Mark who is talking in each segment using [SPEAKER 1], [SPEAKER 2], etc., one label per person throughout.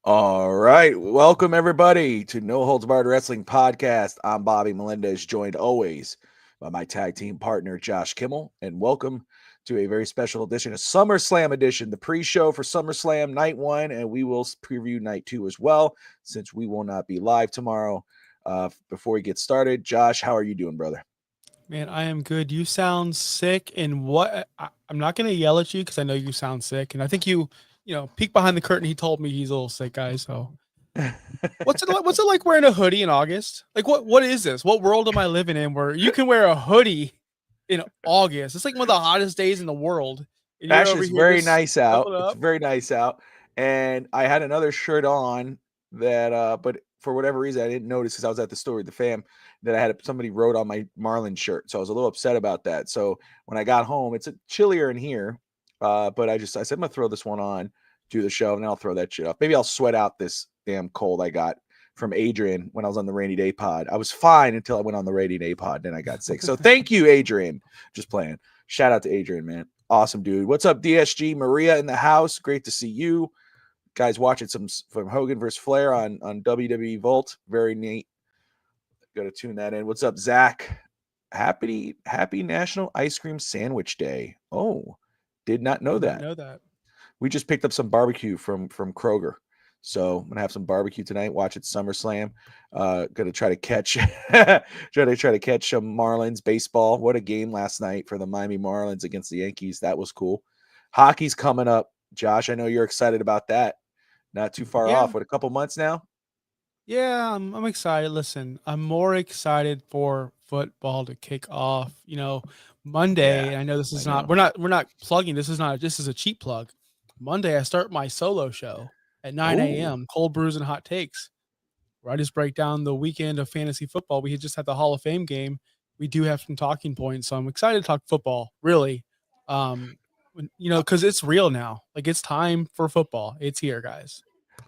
[SPEAKER 1] All right. Welcome, everybody, to No Holds Barred Wrestling Podcast. I'm Bobby Melendez, joined always by my tag team partner, Josh Kimmel. And welcome to a very special edition, a SummerSlam edition, the pre show for SummerSlam Night 1. And we will preview Night 2 as well, since we will not be live tomorrow. Before we get started, Josh, how are you doing, brother?
[SPEAKER 2] Man, I am good. You sound sick, and I'm not gonna yell at you because I know you sound sick, and I think peek behind the curtain. He told me he's a little sick, guy. So what's it like wearing a hoodie in August? Like what is this? What world am I living in where you can wear a hoodie in August? It's like one of the hottest days in the world, and you're
[SPEAKER 1] Actually,
[SPEAKER 2] over
[SPEAKER 1] it's
[SPEAKER 2] here
[SPEAKER 1] very
[SPEAKER 2] just
[SPEAKER 1] nice
[SPEAKER 2] stuffing
[SPEAKER 1] out. It's
[SPEAKER 2] up.
[SPEAKER 1] very nice out. And I had another shirt on that, but for whatever reason, I didn't notice because I was at the store with the fam that I had somebody wrote on my Marlin shirt. So I was a little upset about that. So when I got home, it's chillier in here. But I said, I'm going to throw this one on, do the show, and then I'll throw that shit off. Maybe I'll sweat out this damn cold I got from Adrian when I was on the rainy day pod. I was fine until I went on the rainy day pod. Then I got sick. So thank you, Adrian. Just playing. Shout out to Adrian, man. Awesome, dude. What's up, DSG? Maria in the house. Great to see you guys watching some from Hogan versus Flair on WWE Volt. Very neat. Got to tune that in. What's up, Zach? Happy National Ice Cream Sandwich Day. Oh, did not know
[SPEAKER 2] Did not
[SPEAKER 1] that.
[SPEAKER 2] know that.
[SPEAKER 1] We just picked up some barbecue from Kroger. So I'm gonna have some barbecue tonight. Watch it SummerSlam. Gonna try to catch try to catch some Marlins baseball. What a game last night for the Miami Marlins against the Yankees. That was cool. Hockey's coming up. Josh, I know you're excited about that. Not too far
[SPEAKER 2] Yeah,
[SPEAKER 1] off. What, a couple months now?
[SPEAKER 2] yeah, I'm excited. Listen, I'm more excited for football to kick off.
[SPEAKER 1] Yeah,
[SPEAKER 2] Monday. And I know this
[SPEAKER 1] I
[SPEAKER 2] is not
[SPEAKER 1] know.
[SPEAKER 2] we're not plugging. This is a cheap plug. Monday, I start my solo show at 9
[SPEAKER 1] Oh,
[SPEAKER 2] a.m. Cold brews and hot takes, where I just break down the weekend of fantasy football. We had just had the Hall of Fame game. We do have some talking points, so I'm excited to talk football. Really, because it's real now. Like it's time for football. It's here, guys.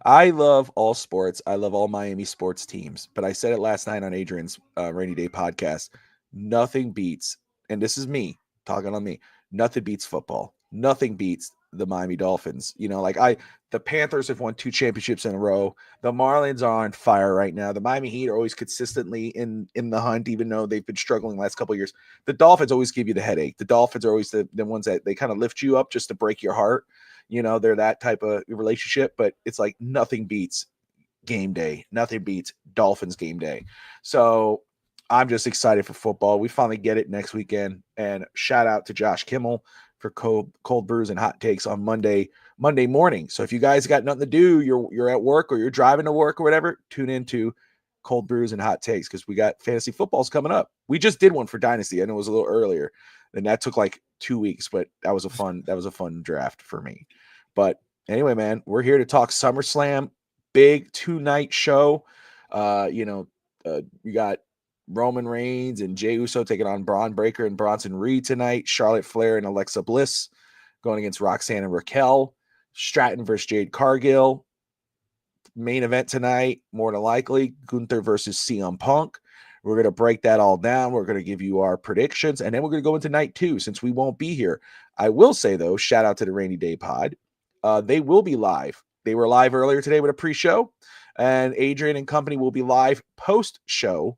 [SPEAKER 1] I love all sports. I love all Miami sports teams. But I said it last night on Adrian's Rainy Day podcast. Nothing beats, and this is me talking on me. Nothing beats football. Nothing beats the Miami Dolphins. The Panthers have won 2 championships in a row. The Marlins are on fire right now. The Miami Heat are always consistently in the hunt, even though they've been struggling the last couple of years. The Dolphins always give you the headache. The Dolphins are always the ones that they kind of lift you up just to break your heart. They're that type of relationship, but it's like nothing beats game day. Nothing beats Dolphins game day. So I'm just excited for football. We finally get it next weekend. And shout out to Josh Kimmel for cold brews and hot takes on Monday morning. So if you guys got nothing to do, you're at work or you're driving to work or whatever, tune into cold brews and hot takes because we got fantasy footballs coming up. We just did one for Dynasty. I know it was a little earlier, and that took like 2 weeks, but that was a fun draft for me. But anyway, man, we're here to talk SummerSlam, big 2 night show. You got Roman Reigns and Jey Uso taking on Braun Breaker and Bronson Reed tonight. Charlotte Flair and Alexa Bliss going against Roxanne and Raquel. Stratton versus Jade Cargill. Main event tonight, more than likely, Gunther versus CM Punk. We're going to break that all down. We're going to give you our predictions, and then we're going to go into night 2 since we won't be here. I will say, though, shout out to the Rainy Day Pod. They will be live. They were live earlier today with a pre-show, and Adrian and company will be live post-show.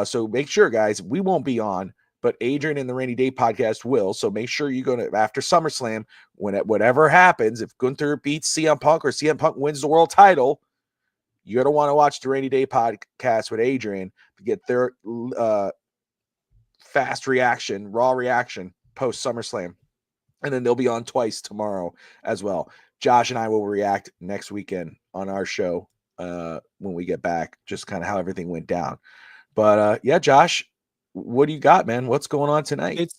[SPEAKER 1] So make sure, guys, we won't be on, but Adrian and the Rainy Day podcast will. So make sure you go to after SummerSlam, whatever happens, if Gunther beats CM Punk or CM Punk wins the world title, you're going to want to watch the Rainy Day podcast with Adrian to get their fast reaction, raw reaction post SummerSlam. And then they'll be on twice tomorrow as well. Josh and I will react next weekend on our show when we get back, just kind of how everything went down. But yeah, Josh, what do you got, man? What's going on tonight?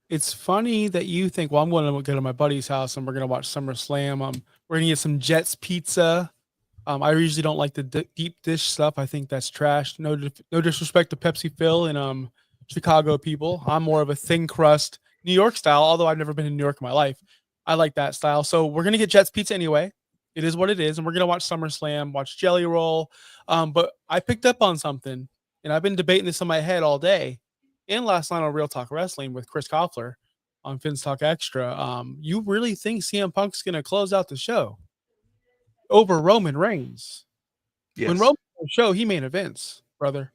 [SPEAKER 2] It's funny that you think, well, I'm going to go to my buddy's house and we're going to watch SummerSlam. We're going to get some Jets pizza. I usually don't like the deep dish stuff. I think that's trash. No disrespect to Pepsi Phil and Chicago people. I'm more of a thin crust New York style. Although I've never been in New York in my life, I like that style. So we're gonna get Jets pizza anyway. It is what it is, and we're gonna watch SummerSlam, watch Jelly Roll. But I picked up on something, and I've been debating this in my head all day. And last night on Real Talk Wrestling with Chris Koffler on Finn's Talk Extra. You really think CM Punk's gonna close out the show? over Roman Reigns. When
[SPEAKER 1] Yes.
[SPEAKER 2] Roman on the show, he main events, brother.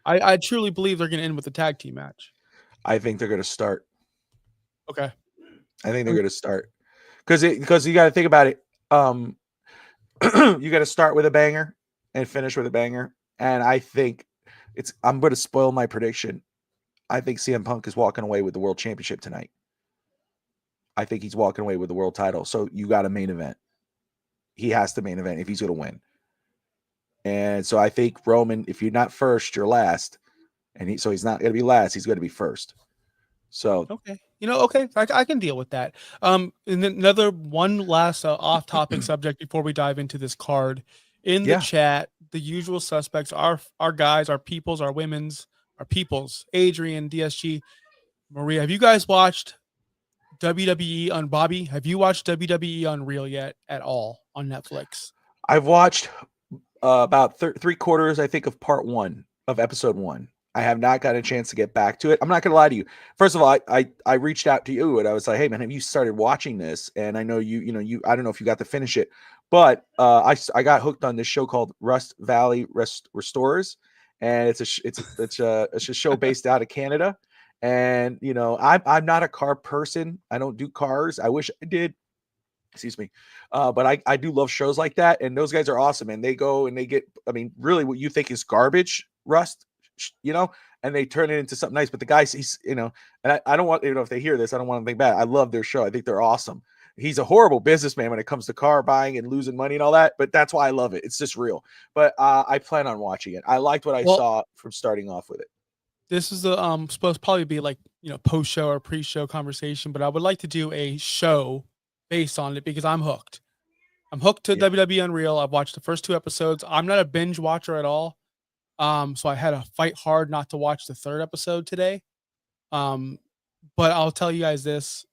[SPEAKER 2] I truly believe they're going to end with a tag team match.
[SPEAKER 1] I think they're going to start.
[SPEAKER 2] Okay.
[SPEAKER 1] I think they're going to start because you got to think about it. You got to start with a banger and finish with a banger. And I think I'm going to spoil my prediction. I think CM Punk is walking away with the world championship tonight. I think he's walking away with the world title. So you got a main event. He has to main event if he's going to win. And so I think Roman, if you're not first, you're last. And so he's not going to be last. He's going to be first. So
[SPEAKER 2] okay, okay, I can deal with that. And then one last off-topic subject before we dive into this card. In the chat, the usual suspects, our guys, our peoples, our women's, our peoples, Adrian, DSG, Maria. Have you guys watched WWE on Bobby? Have you watched WWE Unreal yet at all on Netflix?
[SPEAKER 1] I've watched about 3/4, I think, of part 1 of episode 1. I have not got a chance to get back to it. I'm not going to lie to you. First of all, I reached out to you and I was like, hey man, have you started watching this? And I know you I don't know if you got to finish it, but I got hooked on this show called Rust Valley Restorers, and it's a show based out of Canada. And I'm not a car person. I don't do cars. I wish I did. Excuse me. But I do love shows like that. And those guys are awesome. And they go and they get, I mean, really what you think is garbage, Rust, and they turn it into something nice. But the guys, and I don't want, if they hear this, I don't want anything bad. I love their show. I think they're awesome. He's a horrible businessman when it comes to car buying and losing money and all that. But that's why I love it. It's just real. But I plan on watching it. I liked what I saw from starting off with it.
[SPEAKER 2] This is the supposed to probably be like, post show or pre-show conversation, but I would like to do a show based on it because I'm hooked. I'm hooked to WWE Unreal. I've watched the first 2 episodes. I'm not a binge watcher at all. So I had to fight hard not to watch the 3rd episode today. But I'll tell you guys this.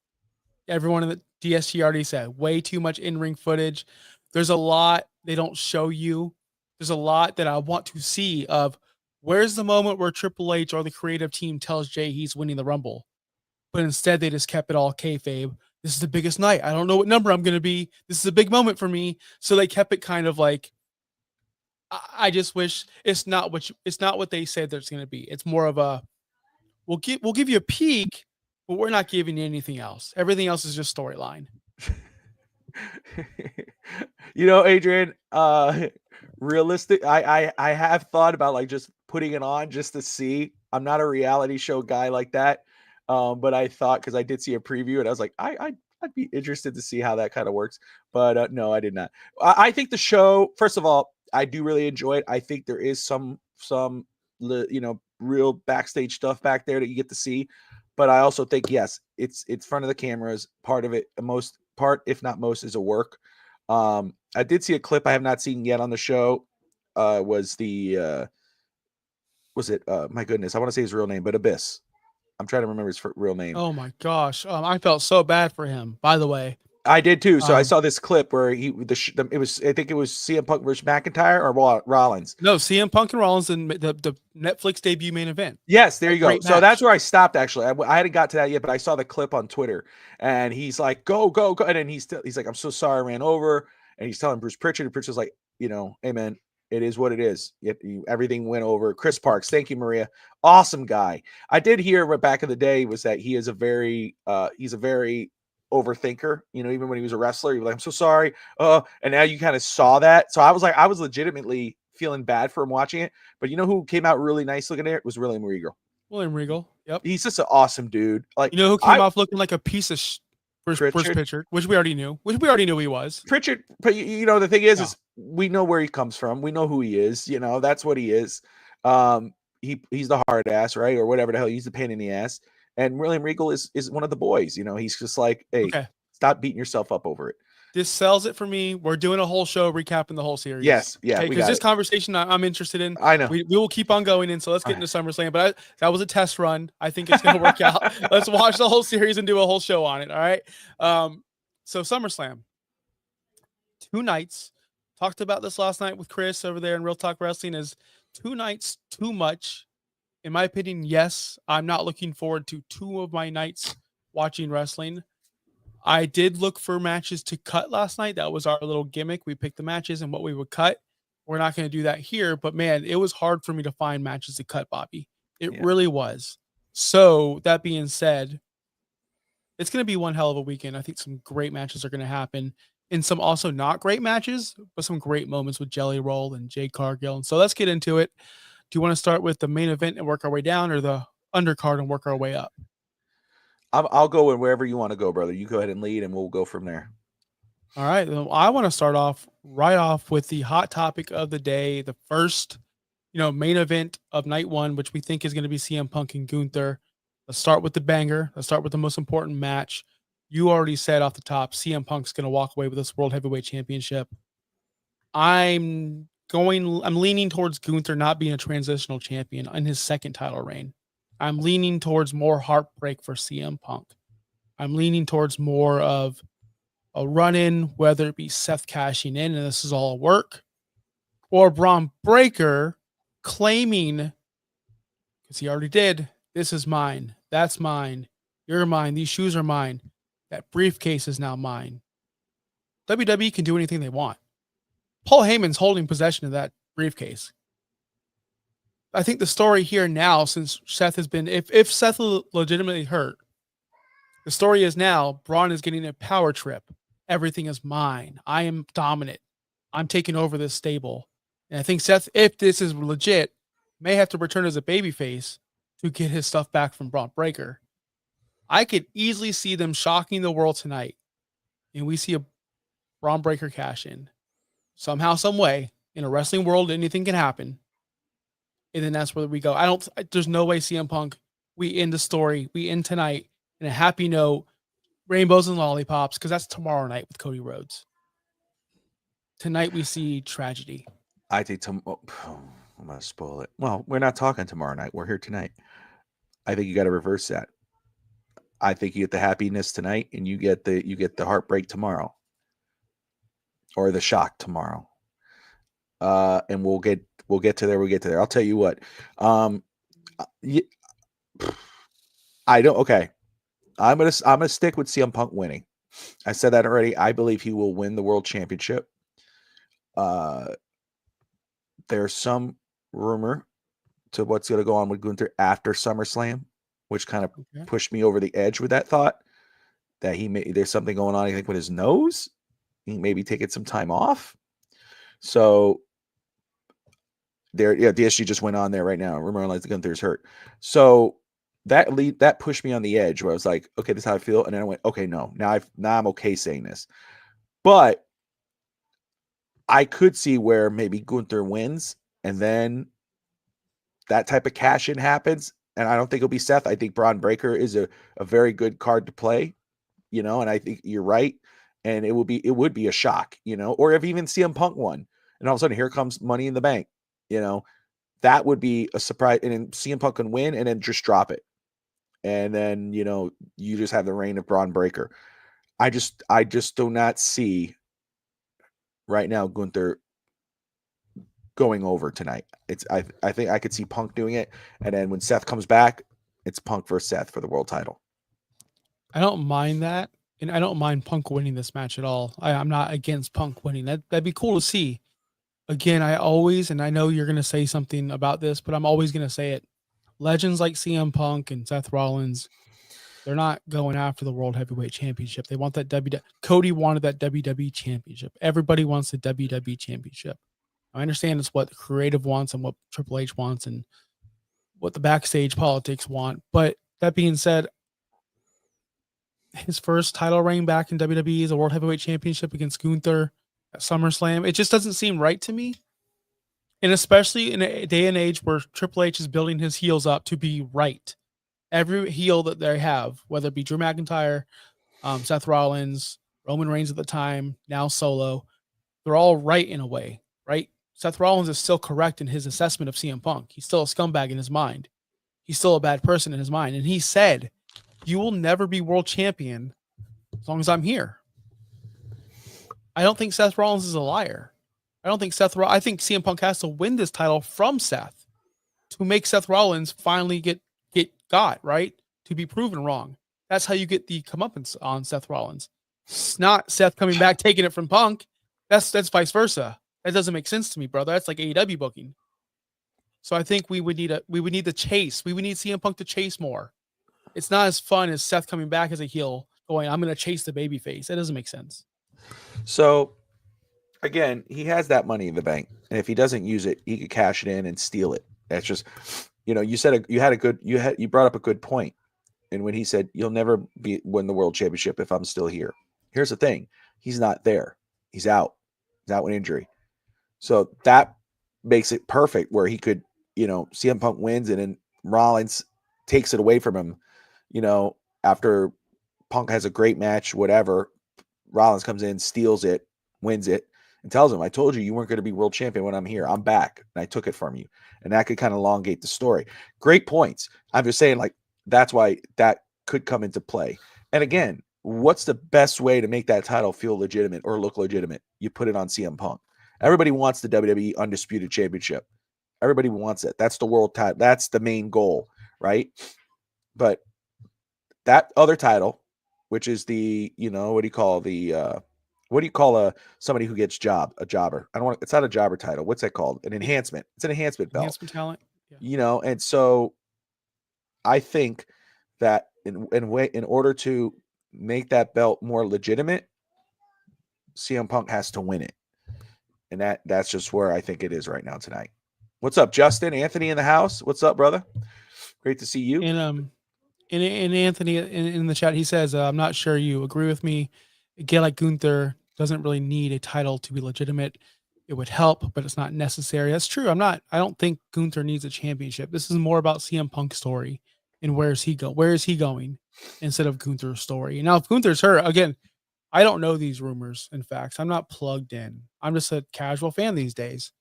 [SPEAKER 2] Everyone in the DSG already said way too much in-ring footage. There's a lot they don't show you. There's a lot that I want to see of where's the moment where Triple H or the creative team tells Jay he's winning the Rumble. But instead they just kept it all kayfabe. This is the biggest night. I don't know what number I'm going to be. This is a big moment for me. So they kept it kind of like, I just wish it's not what they said there's going to be. It's more of a, we'll give you a peek, but we're not giving you anything else. Everything else is just storyline.
[SPEAKER 1] Adrian, realistic. I have thought about like just putting it on just to see. I'm not a reality show guy like that. But I thought, because I did see a preview and I was like, I'd be interested to see how that kind of works. But no, I did not. I think the show, first of all, I do really enjoy it. I think there is some real backstage stuff back there that you get to see. But I also think, yes, it's front of the cameras. Part of it, if not most, is a work. I did see a clip I have not seen yet on the show. Was it my goodness, I want to say his real name, but Abyss. I'm trying to remember his real name.
[SPEAKER 2] Oh my gosh. I felt so bad for him, by the way.
[SPEAKER 1] I did too. So I saw this clip where I think it was CM Punk versus McIntyre or Rollins.
[SPEAKER 2] No, CM Punk and Rollins in the Netflix debut main event.
[SPEAKER 1] Yes, there you go. So that's where I stopped. Actually, I hadn't got to that yet, but I saw the clip on Twitter, and he's like, "Go, go, go!" And then he's like, "I'm so sorry, I ran over." And he's telling Bruce Pritchard, and Pritchard's like, "Hey man, it is what it is. Everything went over." Chris Parks, thank you, Maria. Awesome guy. I did hear back in the day was that he is he's a very overthinker. Even when he was a wrestler, he was like, "I'm so sorry." And now you kind of saw that. So I was legitimately feeling bad for him watching it. But you know who came out really nice looking there? It was William Regal.
[SPEAKER 2] William Regal. Yep.
[SPEAKER 1] He's just an awesome dude. Like,
[SPEAKER 2] who came off looking like a piece of Bruce Pritchard, which we already knew he was.
[SPEAKER 1] Pritchard, but the thing is we know where he comes from. We know who he is. That's what he is. He's the hard ass, right? Or whatever the hell. He's the pain in the ass. And William Regal is one of the boys. He's just like, hey, stop beating yourself up over it.
[SPEAKER 2] This sells it for me. We're doing a whole show recapping the whole series.
[SPEAKER 1] Yes, yeah.
[SPEAKER 2] Because this conversation I'm interested in.
[SPEAKER 1] I know.
[SPEAKER 2] We will keep on going in. So let's get into SummerSlam. But that was a test run. I think it's going to work out. Let's watch the whole series and do a whole show on it. All right. So SummerSlam, 2 nights. Talked about this last night with Chris over there in Real Talk Wrestling. Is 2 nights too much? In my opinion, yes. I'm not looking forward to 2 of my nights watching wrestling. I did look for matches to cut last night. That was our little gimmick. We picked the matches and what we would cut. We're not going to do that here, but man, it was hard for me to find matches to cut, Bobby. It
[SPEAKER 1] Yeah.
[SPEAKER 2] really was. So that being said, it's going to be one hell of a weekend. I think some great matches are going to happen, and some also not great matches, but some great moments with Jelly Roll and Jade Cargill. And so let's get into it. Do you want to start with the main event and work our way down, or the undercard and work our way up?
[SPEAKER 1] I'll go in wherever you want to go, brother. You go ahead and lead, and we'll go from there.
[SPEAKER 2] All right. Well, I want to start off right off with the hot topic of the day, the first, main event of night one, which we think is going to be CM Punk and Gunther. Let's start with the banger. Let's start with the most important match. You already said off the top, CM Punk's going to walk away with this World Heavyweight Championship. I'm leaning towards Gunther not being a transitional champion in his second title reign. I'm leaning towards more heartbreak for CM Punk. I'm leaning towards more of a run-in, whether it be Seth cashing in and this is all work, or Braun Breaker claiming, because he already did, this is mine, that's mine, you're mine, these shoes are mine, that briefcase is now mine. WWE can do anything they want. Paul Heyman's holding possession of that briefcase. I think the story here now, since Seth has been, if Seth legitimately hurt, the story is now Braun is getting a power trip. Everything is mine. I am dominant. I'm taking over this stable. And I think Seth, if this is legit, may have to return as a babyface to get his stuff back from Braun Breaker. I could easily see them shocking the world tonight. And we see a Braun Breaker cash in. Somehow, some way, in a wrestling world, anything can happen. And then that's where we go. There's no way CM Punk, we end the story, we end tonight in a happy note, rainbows and lollipops, because that's tomorrow night with Cody Rhodes. Tonight we see tragedy.
[SPEAKER 1] I think I'm going to spoil it. Well, we're not talking tomorrow night. We're here tonight. I think you got to reverse that. I think you get the happiness tonight, and you get the heartbreak tomorrow, or the shock tomorrow. And we'll get to there. We'll get to there. I'll tell you what. I don't. Okay. I'm gonna stick with CM Punk winning. I said that already. I believe he will win the world championship. There's some rumor to what's going to go on with Gunther after SummerSlam, which kind of pushed me over the edge with that thought that there's something going on. I think with his nose, he may be taking some time off. So the issue just went on there right now. Rumor like Gunther's hurt. So that pushed me on the edge where I was like, okay, this is how I feel. And then I went, okay, no, now I'm okay saying this. But I could see where maybe Gunther wins and then that type of cash in happens. And I don't think it'll be Seth. I think Braun Breaker is a very good card to play, and I think you're right. And it would be a shock, or if even CM Punk won and all of a sudden here comes Money in the Bank, that would be a surprise. And then CM Punk can win and then just drop it. And then, you just have the reign of Braun Breaker. I just do not see right now Gunther going over tonight. I think I could see Punk doing it. And then when Seth comes back, it's Punk versus Seth for the world title.
[SPEAKER 2] I don't mind that. And I don't mind Punk winning this match at all. I'm not against Punk winning. That'd be cool to see. Again, and I know you're going to say something about this, but I'm always going to say it. Legends like CM Punk and Seth Rollins, they're not going after the World Heavyweight Championship. They want that Cody wanted that WWE Championship. Everybody wants the WWE Championship. I understand it's what the creative wants and what Triple H wants and what the backstage politics want. But that being said, his first title reign back in WWE is a World Heavyweight Championship against Gunther at SummerSlam. It just doesn't seem right to me. And especially in a day and age where Triple H is building his heels up to be right. Every heel that they have, whether it be Drew McIntyre, Seth Rollins, Roman Reigns at the time, now Solo, they're all right in a way, right? Seth Rollins is still correct in his assessment of CM Punk. He's still a scumbag in his mind. He's still a bad person in his mind. And he said, you will never be world champion as long as I'm here. I don't think Seth Rollins is a liar. I think CM Punk has to win this title from Seth to make Seth Rollins finally get right? To be proven wrong. That's how you get the comeuppance on Seth Rollins. It's not Seth coming back taking it from Punk. That's vice versa. That doesn't make sense to me, brother. That's like AEW booking. So I think we would need the chase. We would need CM Punk to chase more. It's not as fun as Seth coming back as a heel going, I'm going to chase the babyface. That doesn't make sense.
[SPEAKER 1] So again, he has that money in the bank, and if he doesn't use it, he could cash it in and steal it. That's just, you brought up a good point, and when he said you'll never win the world championship if I'm still here. Here's the thing: he's not there. He's out. He's out with injury. So that makes it perfect where he could, CM Punk wins and then Rollins takes it away from him. After Punk has a great match, whatever, Rollins comes in, steals it, wins it, and tells him, I told you weren't going to be world champion when I'm here. I'm back, and I took it from you. And that could kind of elongate the story. Great points. I'm just saying, like, that's why that could come into play. And again, what's the best way to make that title feel legitimate or look legitimate? You put it on CM Punk. Everybody wants the WWE Undisputed Championship. Everybody wants it. That's the world title. That's the main goal, right? But that other title, which is the, what do you call somebody who gets a jobber? It's not a jobber title. What's that called? An enhancement. It's an enhancement belt.
[SPEAKER 2] Enhancement talent. Yeah.
[SPEAKER 1] And so I think that in order to make that belt more legitimate, CM Punk has to win it. And that's just where I think it is right now tonight. What's up, Justin? Anthony in the house? What's up, brother? Great to see you.
[SPEAKER 2] And Anthony in the chat, he says, I'm not sure you agree with me. A guy like Gunther doesn't really need a title to be legitimate. It would help, but it's not necessary. That's true. I don't think Gunther needs a championship. This is more about CM Punk's story and where is he going instead of Gunther's story. Now, if Gunther's hurt, again, I don't know these rumors and facts. I'm not plugged in. I'm just a casual fan these days.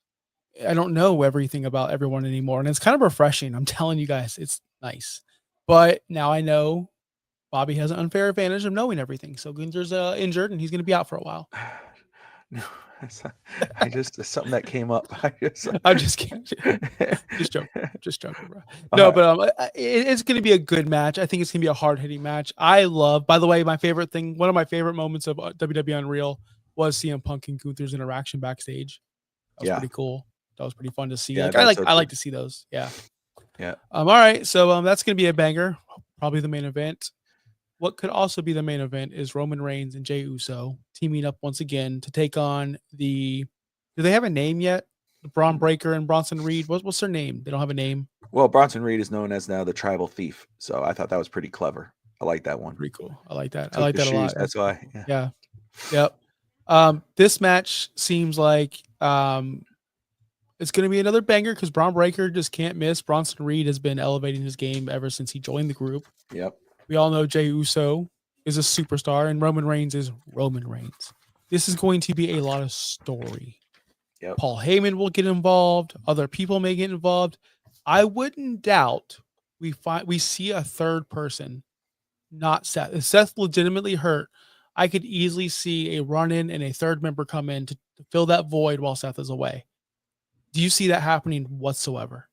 [SPEAKER 2] I don't know everything about everyone anymore. And it's kind of refreshing. I'm telling you guys, it's nice. But now I know Bobby has an unfair advantage of knowing everything. So Gunther's injured and he's going to be out for a while.
[SPEAKER 1] No, it's something that came up.
[SPEAKER 2] I'm just kidding. Just joking, bro. No, but it's going to be a good match. I think it's going to be a hard hitting match. By the way, one of my favorite moments of WWE Unreal was CM Punk and Gunther's interaction backstage. That was pretty cool. That was pretty fun to see.
[SPEAKER 1] Yeah,
[SPEAKER 2] I like to see those. Yeah.
[SPEAKER 1] Yeah.
[SPEAKER 2] All right. So that's going to be a banger. Probably the main event. What could also be the main event is Roman Reigns and Jey Uso teaming up once again to take on do they have a name yet? Braun Breaker and Bronson Reed. What's their name? They don't have a name.
[SPEAKER 1] Well, Bronson Reed is known as now the Tribal Thief. So I thought that was pretty clever. I like that one.
[SPEAKER 2] Pretty cool. I like that. I like that a lot.
[SPEAKER 1] That's why.
[SPEAKER 2] Yeah. Yep. This match seems like it's going to be another banger because Braun Breaker just can't miss. Bronson Reed has been elevating his game ever since he joined the group.
[SPEAKER 1] Yep.
[SPEAKER 2] We all know Jey Uso is a superstar and Roman Reigns is Roman Reigns. This is going to be a lot of story.
[SPEAKER 1] Yep.
[SPEAKER 2] Paul Heyman will get involved. Other people may get involved. I wouldn't doubt we see a third person, not Seth. If Seth legitimately hurt, I could easily see a run-in and a third member come in to fill that void while Seth is away. Do you see that happening whatsoever?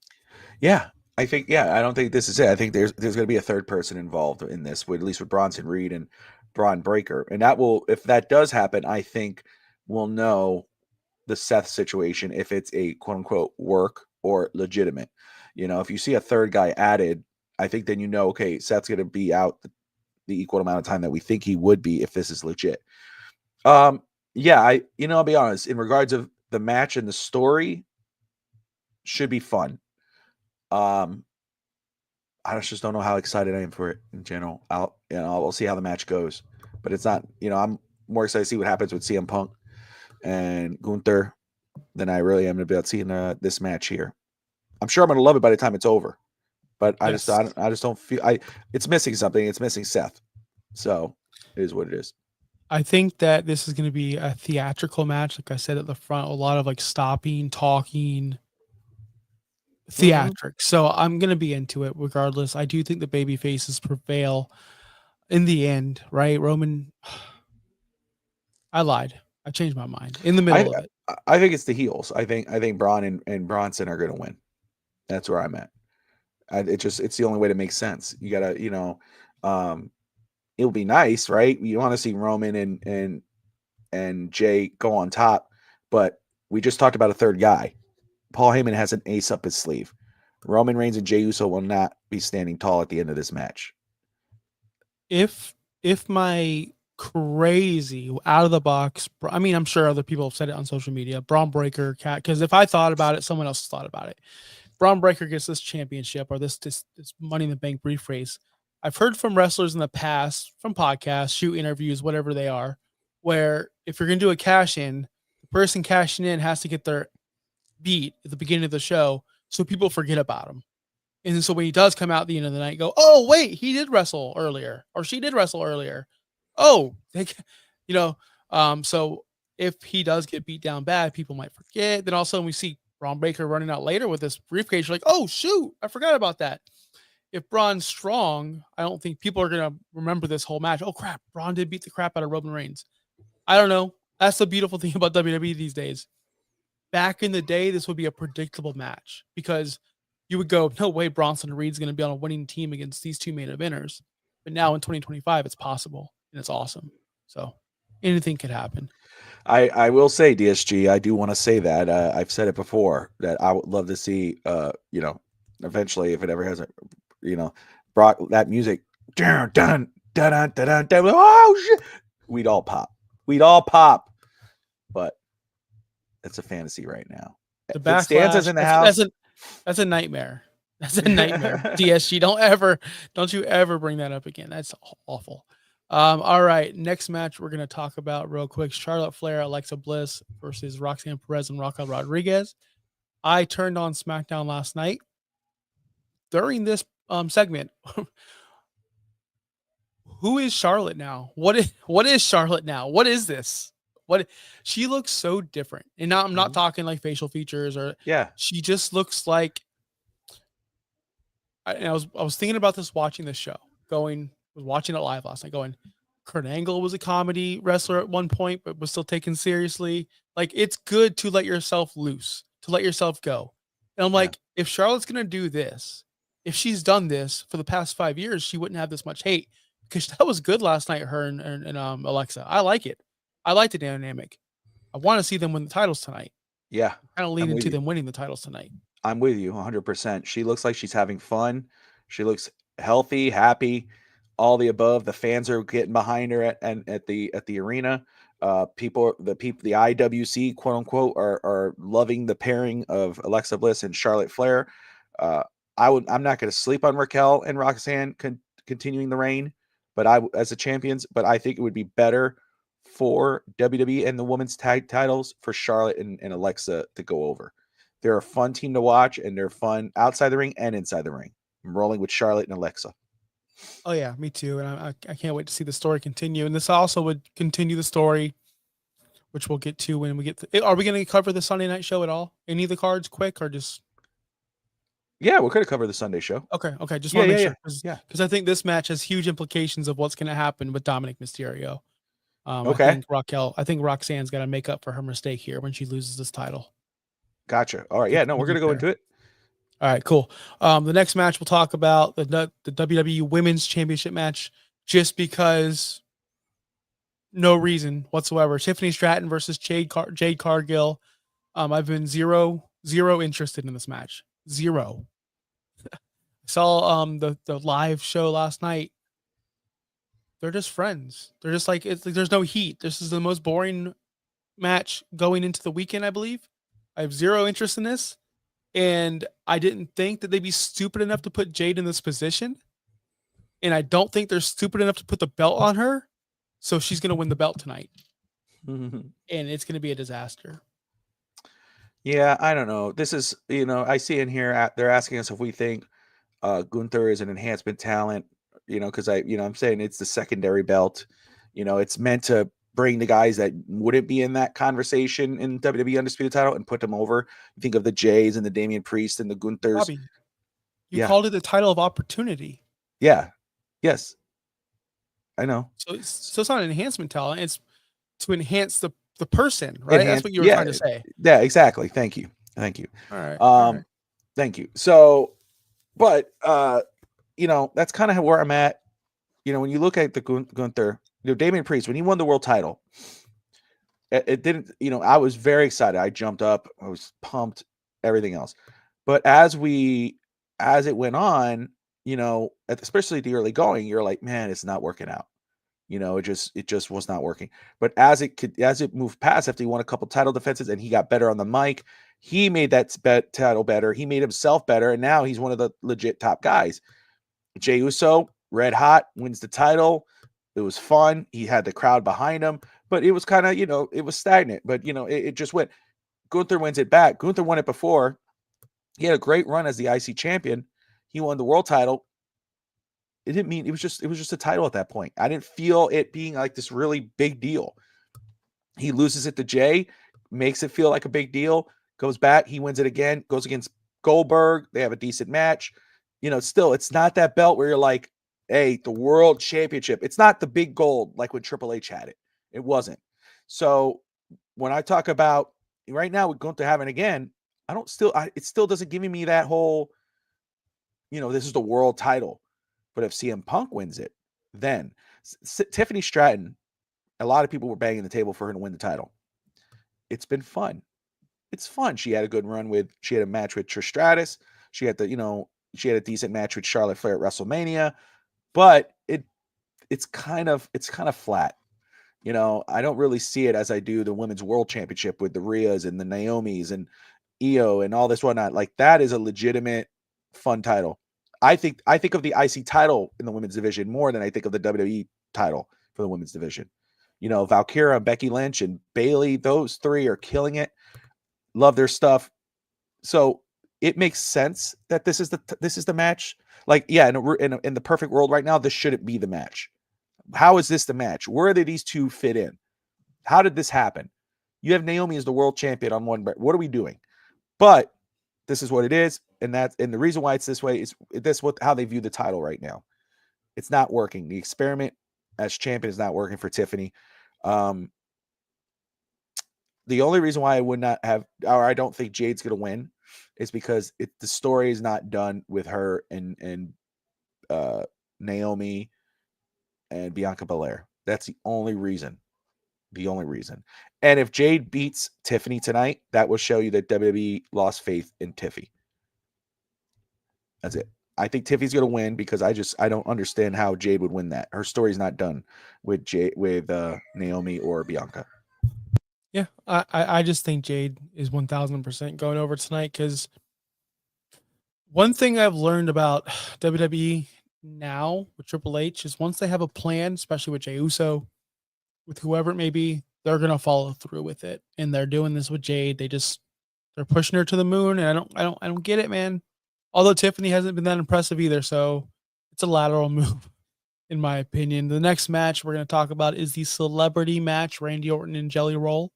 [SPEAKER 1] Yeah. I don't think this is it. I think there's going to be a third person involved in this, at least with Bronson Reed and Braun Breaker. And if that does happen, I think we'll know the Seth situation, if it's a quote unquote work or legitimate. If you see a third guy added, I think then okay, Seth's going to be out the equal amount of time that we think he would be if this is legit. I'll be honest, in regards of the match and the story, should be fun. I just don't know how excited I am for it in general. We'll see how the match goes, but it's not, I'm more excited to see what happens with CM Punk and Gunther than I really am about seeing this match here. I'm sure I'm going to love it by the time it's over, but I just don't feel it's missing something. It's missing Seth. So it is what it is.
[SPEAKER 2] I think that this is going to be a theatrical match. Like I said at the front, a lot of like stopping, talking, theatric. So I'm going to be into it regardless. I do think the baby faces prevail in the end, right? Roman, I lied. I changed my mind in the middle of it.
[SPEAKER 1] I think it's the heels. I think Braun and Bronson are going to win. That's where I'm at. It's the only way to make sense. You gotta, It'll be nice, right? You want to see Roman and Jay go on top, but we just talked about a third guy. Paul Heyman has an ace up his sleeve. Roman Reigns and Jey Uso will not be standing tall at the end of this match.
[SPEAKER 2] If my crazy out of the box, I mean, I'm sure other people have said it on social media, Braun Breaker cat, because if I thought about it, someone else thought about it. Braun Breaker gets this championship or this Money in the Bank briefcase. I've heard from wrestlers in the past, from podcasts, shoot interviews, whatever they are, where if you're going to do a cash in, the person cashing in has to get their beat at the beginning of the show so people forget about him. And so when he does come out at the end of the night, go, oh, wait, he did wrestle earlier or she did wrestle earlier. Oh, you know, so if he does get beat down bad, people might forget. Then also we see Braun Breaker running out later with this briefcase. You're like, oh, shoot, I forgot about that. If Braun's strong, I don't think people are going to remember this whole match. Oh, crap, Braun did beat the crap out of Roman Reigns. I don't know. That's the beautiful thing about WWE these days. Back in the day, this would be a predictable match because you would go, no way Bronson Reed's going to be on a winning team against these two main eventers. But now in 2025, it's possible and it's awesome. So anything could happen.
[SPEAKER 1] I will say, DSG, I do want to say that I've said it before that I would love to see, eventually, if it ever has a, Brock, that music, dun, dun, dun, dun, dun, dun, oh shit, we'd all pop, but it's a fantasy right now.
[SPEAKER 2] The
[SPEAKER 1] If it stands as
[SPEAKER 2] backlash,
[SPEAKER 1] in the house,
[SPEAKER 2] that's a nightmare. That's a nightmare. DSG, don't you ever bring that up again. That's awful. All right, next match we're gonna talk about real quick: Charlotte Flair, Alexa Bliss versus Roxanne Perez and Raquel Rodriguez. I turned on SmackDown last night. During this segment, who is Charlotte now? What is Charlotte now? What is this? What she looks so different, and now I'm not talking like facial features or she just looks like. I was thinking about this watching the show, was watching it live last night, going, Kurt Angle was a comedy wrestler at one point, but was still taken seriously. Like, it's good to let yourself loose, to let yourself go. And I'm like, if Charlotte's going to do this, if she's done this for the past 5 years, she wouldn't have this much hate because that was good last night, her and Alexa. I like it. I like the dynamic. I want to see them win the titles tonight.
[SPEAKER 1] Yeah.
[SPEAKER 2] Kind of lean into them winning the titles tonight.
[SPEAKER 1] I'm with you 100%. She looks like she's having fun. She looks healthy, happy, all the above. The fans are getting behind her at the arena. The IWC, quote unquote, are loving the pairing of Alexa Bliss and Charlotte Flair. I'm not going to sleep on Raquel and Roxanne continuing the reign, but as a champions, but I think it would be better for WWE and the women's tag titles for Charlotte and Alexa to go over. They're a fun team to watch, and they're fun outside the ring and inside the ring. I'm rolling with Charlotte and Alexa.
[SPEAKER 2] Oh yeah, me too. And I can't wait to see the story continue. And this also would continue the story, which we'll get to when we get to. Are we going to cover the Sunday night show at all? Any of the cards quick or just?
[SPEAKER 1] Yeah, we're going to cover the Sunday show.
[SPEAKER 2] Okay. Just want to make sure. Because I think this match has huge implications of what's going to happen with Dominic Mysterio.
[SPEAKER 1] Okay.
[SPEAKER 2] I think Roxanne's got to make up for her mistake here when she loses this title.
[SPEAKER 1] Gotcha. All right. Yeah, no, we're going to go into it.
[SPEAKER 2] All right, cool. The next match we'll talk about the WWE Women's Championship match, just because no reason whatsoever. Tiffany Stratton versus Jade Cargill. I've been zero interested in this match. Zero. I saw the live show last night. They're just friends. They're just like, it's like there's no heat. This is the most boring match going into the weekend, I believe. I have zero interest in this. And I didn't think that they'd be stupid enough to put Jade in this position. And I don't think they're stupid enough to put the belt on her. So she's going to win the belt tonight. And it's going to be a disaster.
[SPEAKER 1] Yeah, I don't know. This is, I see in here, they're asking us if we think Gunther is an enhancement talent, because I'm saying it's the secondary belt. It's meant to bring the guys that wouldn't be in that conversation in WWE Undisputed title and put them over. You think of the Jays and the Damian Priest and the Gunthers.
[SPEAKER 2] Bobby, you called it the title of opportunity.
[SPEAKER 1] Yeah. Yes. I know.
[SPEAKER 2] So it's not an enhancement talent. It's to enhance the person, right? That's what you were trying to say.
[SPEAKER 1] Yeah, exactly. Thank you.
[SPEAKER 2] All right.
[SPEAKER 1] Thank you. So, but, that's kind of where I'm at. when you look at the Gunther, Damian Priest, when he won the world title, it didn't, I was very excited. I jumped up, I was pumped, everything else. But as it went on, especially the early going, you're like, man, it's not working out. It just was not working. But as it moved past, after he won a couple title defenses and he got better on the mic, he made that title better. He made himself better, and now he's one of the legit top guys. Jey Uso, red hot, wins the title. It was fun. He had the crowd behind him, but it was kind of, it was stagnant. But it just went. Gunther wins it back. Gunther won it before. He had a great run as the IC champion. He won the world title. It didn't mean it was just a title at that point. I didn't feel it being like this really big deal. He loses it to Jay, makes it feel like a big deal, goes back, he wins it again, goes against Goldberg. They have a decent match. Still, it's not that belt where you're like, hey, the world championship. It's not the big gold like when Triple H had it. It wasn't. So when I talk about right now, we're going to have it again. It still doesn't give me that whole, this is the world title. But if CM Punk wins it, then Tiffany Stratton, a lot of people were banging the table for her to win the title. It's been fun. It's fun. She had a good run she had a match with Trish Stratus. She had she had a decent match with Charlotte Flair at WrestleMania, but it's kind of flat. I don't really see it as I do the Women's World Championship with the Rheas and the Naomis and Io and all this whatnot. Like, that is a legitimate fun title. I think of the IC title in the women's division more than I think of the WWE title for the women's division. Valkyria, Becky Lynch, and Bayley, those three are killing it. Love their stuff. So it makes sense that this is the match. Like, yeah, in the perfect world right now, this shouldn't be the match. How is this the match? Where did these two fit in? How did this happen? You have Naomi as the world champion on one, but what are we doing? But this is what it is, and the reason why it's this way is how they view the title right now. It's not working. The experiment as champion is not working for Tiffany. The only reason why I would not have, or I don't think Jade's going to win, is because the story is not done with her and Naomi and Bianca Belair. That's the only reason. The only reason. And if Jade beats Tiffany tonight, that will show you that WWE lost faith in Tiffy. That's it. I think Tiffy's going to win because I don't understand how Jade would win that. Her story's not done with Naomi or Bianca.
[SPEAKER 2] Yeah, I just think Jade is 1000% going over tonight, because one thing I've learned about WWE now with Triple H is once they have a plan, especially with Jey Uso, with whoever it may be, they're gonna follow through with it, and they're doing this with Jade. They're pushing her to the moon, and I don't get it, man. Although Tiffany hasn't been that impressive either, so it's a lateral move, in my opinion. The next match we're gonna talk about is the celebrity match: Randy Orton and Jelly Roll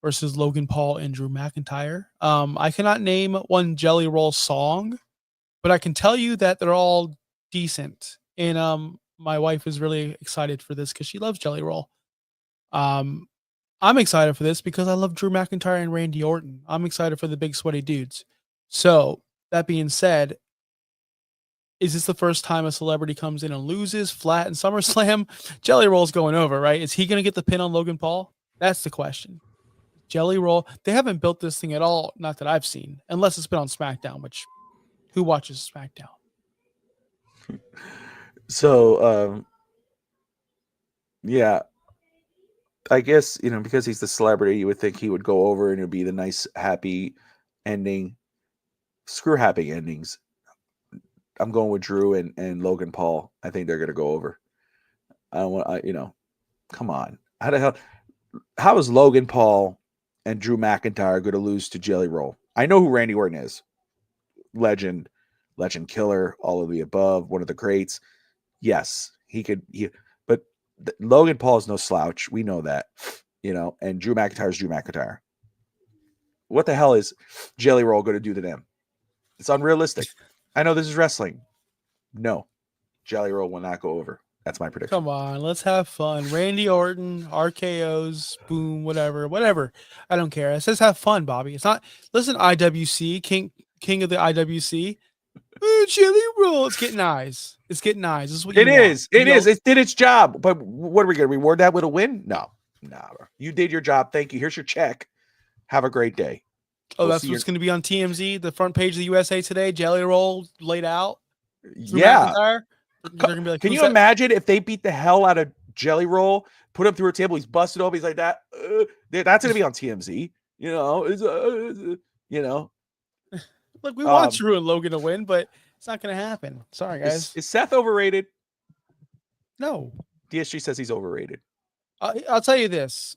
[SPEAKER 2] versus Logan Paul and Drew McIntyre. I cannot name one Jelly Roll song, but I can tell you that they're all decent. And my wife is really excited for this because she loves Jelly Roll. I'm excited for this because I love Drew McIntyre and Randy Orton. I'm excited for the big sweaty dudes. So that being said, is this the first time a celebrity comes in and loses flat in SummerSlam? Jelly Roll's going over, right? Is he going to get the pin on Logan Paul? That's the question. Jelly Roll, they haven't built this thing at all, not that I've seen, unless it's been on SmackDown, which who watches SmackDown?
[SPEAKER 1] So, yeah, I guess, because he's the celebrity, you would think he would go over and it would be the nice, happy ending. Screw happy endings. I'm going with Drew and Logan Paul. I think they're going to go over. I don't want, come on. How is Logan Paul and Drew McIntyre going to lose to Jelly Roll? I know who Randy Orton is. Legend killer, all of the above, one of the greats. Yes, but Logan Paul is no slouch. We know that, and Drew McIntyre is Drew McIntyre. What the hell is Jelly Roll going to do to them? It's unrealistic. I know this is wrestling. No, Jelly Roll will not go over. That's my prediction.
[SPEAKER 2] Come on, let's have fun. Randy Orton, RKO's, boom, whatever. I don't care. It says have fun, Bobby. It's not. Listen, IWC, king of the IWC. Jelly roll. It's getting eyes. It's getting eyes. This is what you
[SPEAKER 1] It
[SPEAKER 2] want.
[SPEAKER 1] is. It is. It did its job. But what are we going to reward that with a win? No. Bro. You did your job. Thank you. Here's your check. Have a great day.
[SPEAKER 2] Oh, that's what's going to be on TMZ, the front page of the USA Today. Jelly roll laid out. Drew McIntyre. They're gonna be like,
[SPEAKER 1] can you imagine if they beat the hell out of Jelly Roll, put him through a table, he's busted open, he's like that. That's going to be on TMZ. You know.
[SPEAKER 2] Look, we want Drew and Logan to win, but it's not going to happen. Sorry, guys.
[SPEAKER 1] Is Seth overrated?
[SPEAKER 2] No.
[SPEAKER 1] DSG says he's overrated.
[SPEAKER 2] I'll tell you this.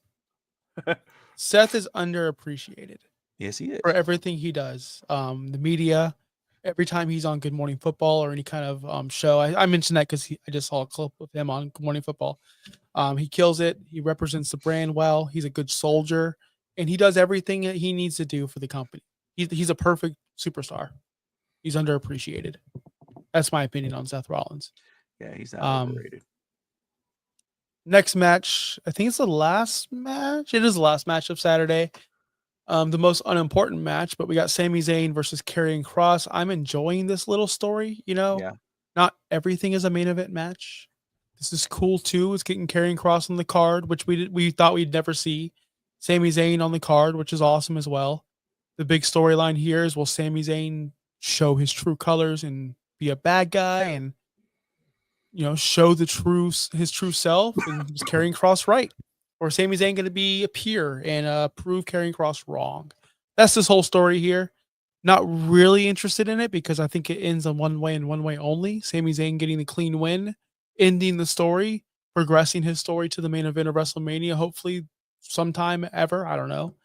[SPEAKER 2] Seth is underappreciated.
[SPEAKER 1] Yes, he is.
[SPEAKER 2] For everything he does. The media, every time he's on Good Morning Football or any kind of show. I mentioned that because I just saw a clip of him on Good Morning Football. He kills it. He represents the brand well. He's a good soldier. And he does everything that he needs to do for the company. He's a perfect superstar. He's underappreciated. That's my opinion on Seth Rollins.
[SPEAKER 1] Yeah, he's not overrated.
[SPEAKER 2] Next match, I think it's the last match. It is the last match of Saturday. The most unimportant match, but we got Sami Zayn versus Karrion Kross. I'm enjoying this little story. Not everything is a main event match. This is cool too. It's getting Karrion Kross on the card, which we thought we'd never see. Sami Zayn on the card, which is awesome as well. The big storyline here is, will Sami Zayn show his true colors and be a bad guy and show his true self and is Karrion Kross right? Or Sami Zayn going to be a peer and prove Karrion Kross wrong? That's this whole story here. Not really interested in it because I think it ends on one way and one way only. Sami Zayn getting the clean win, ending the story, progressing his story to the main event of WrestleMania, hopefully sometime ever. I don't know.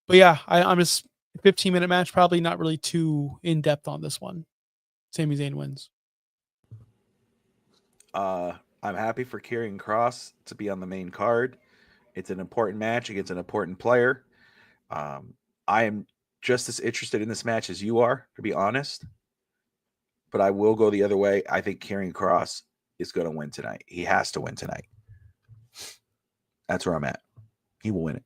[SPEAKER 2] But yeah, I'm just 15-minute match, probably not really too in-depth on this one. Sami Zayn wins.
[SPEAKER 1] I'm happy for Karrion Kross to be on the main card. It's an important match against an important player. I am just as interested in this match as you are, to be honest. But I will go the other way. I think Karrion Kross is going to win tonight. He has to win tonight. That's where I'm at. He will win it.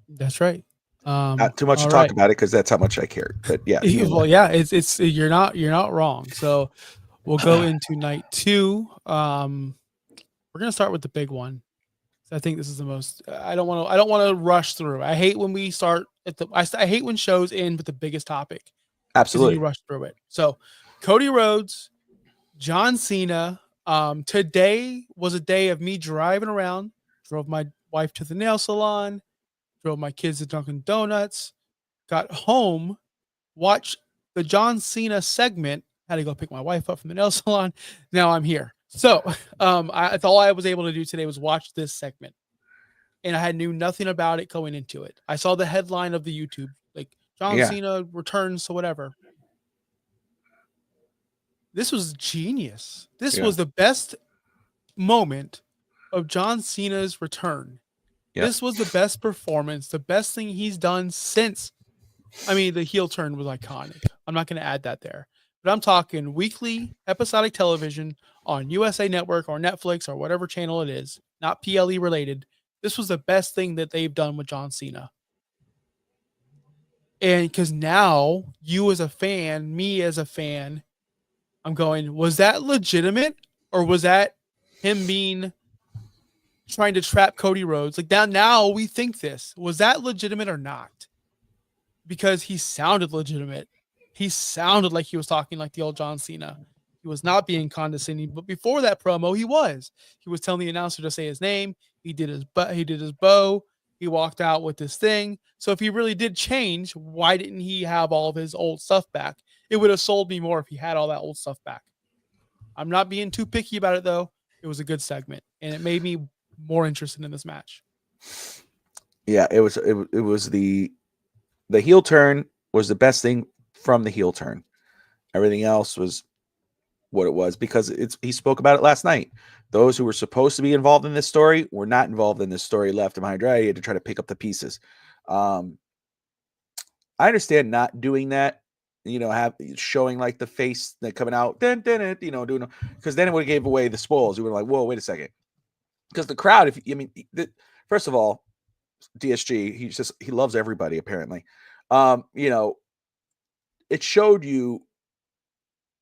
[SPEAKER 2] That's right.
[SPEAKER 1] Not too much to talk about it because that's how much I care. But yeah,
[SPEAKER 2] well, yeah, it's you're not wrong. So we'll go into night 2. We're gonna start with the big one. I think this is the most. I don't want to rush through. I hate when we start at the. I hate when shows end with the biggest topic.
[SPEAKER 1] Absolutely,
[SPEAKER 2] you rush through it. So, Cody Rhodes, John Cena. Today was a day of me driving around. Drove my wife to the nail salon. Drove my kids to Dunkin' Donuts. Got home, watched the John Cena segment. Had to go pick my wife up from the nail salon. Now I'm here. So, that's all I was able to do today was watch this segment, and I knew nothing about it going into it. I saw the headline of the YouTube, like John Cena returns to whatever. This was genius. This was the best moment of John Cena's return. Yep. This was the best performance, the best thing he's done since. I mean, the heel turn was iconic. I'm not going to add that there. But I'm talking weekly episodic television on USA Network or Netflix or whatever channel it is, not PLE related. This was the best thing that they've done with John Cena. And because now you as a fan, me as a fan, I'm going, was that legitimate or was that him trying to trap Cody Rhodes? Like now we think this. Was that legitimate or not? Because he sounded legitimate. He sounded like he was talking like the old John Cena. He was not being condescending, but before that promo, he was. He was telling the announcer to say his name. He did his bow. He walked out with this thing. So if he really did change, why didn't he have all of his old stuff back? It would have sold me more if he had all that old stuff back. I'm not being too picky about it though. It was a good segment, and it made me more interested in this match.
[SPEAKER 1] Yeah, it was the heel turn was the best thing from the heel turn. Everything else was what it was because he spoke about it last night. Those who were supposed to be involved in this story were not involved in this story, left behind dry. He had to try to pick up the pieces. I understand not doing that, have showing like the face that coming out, doing, because then it would have gave away the spoils. You were like, whoa, wait a second. Because the crowd, first of all, DSG, he loves everybody apparently. It showed you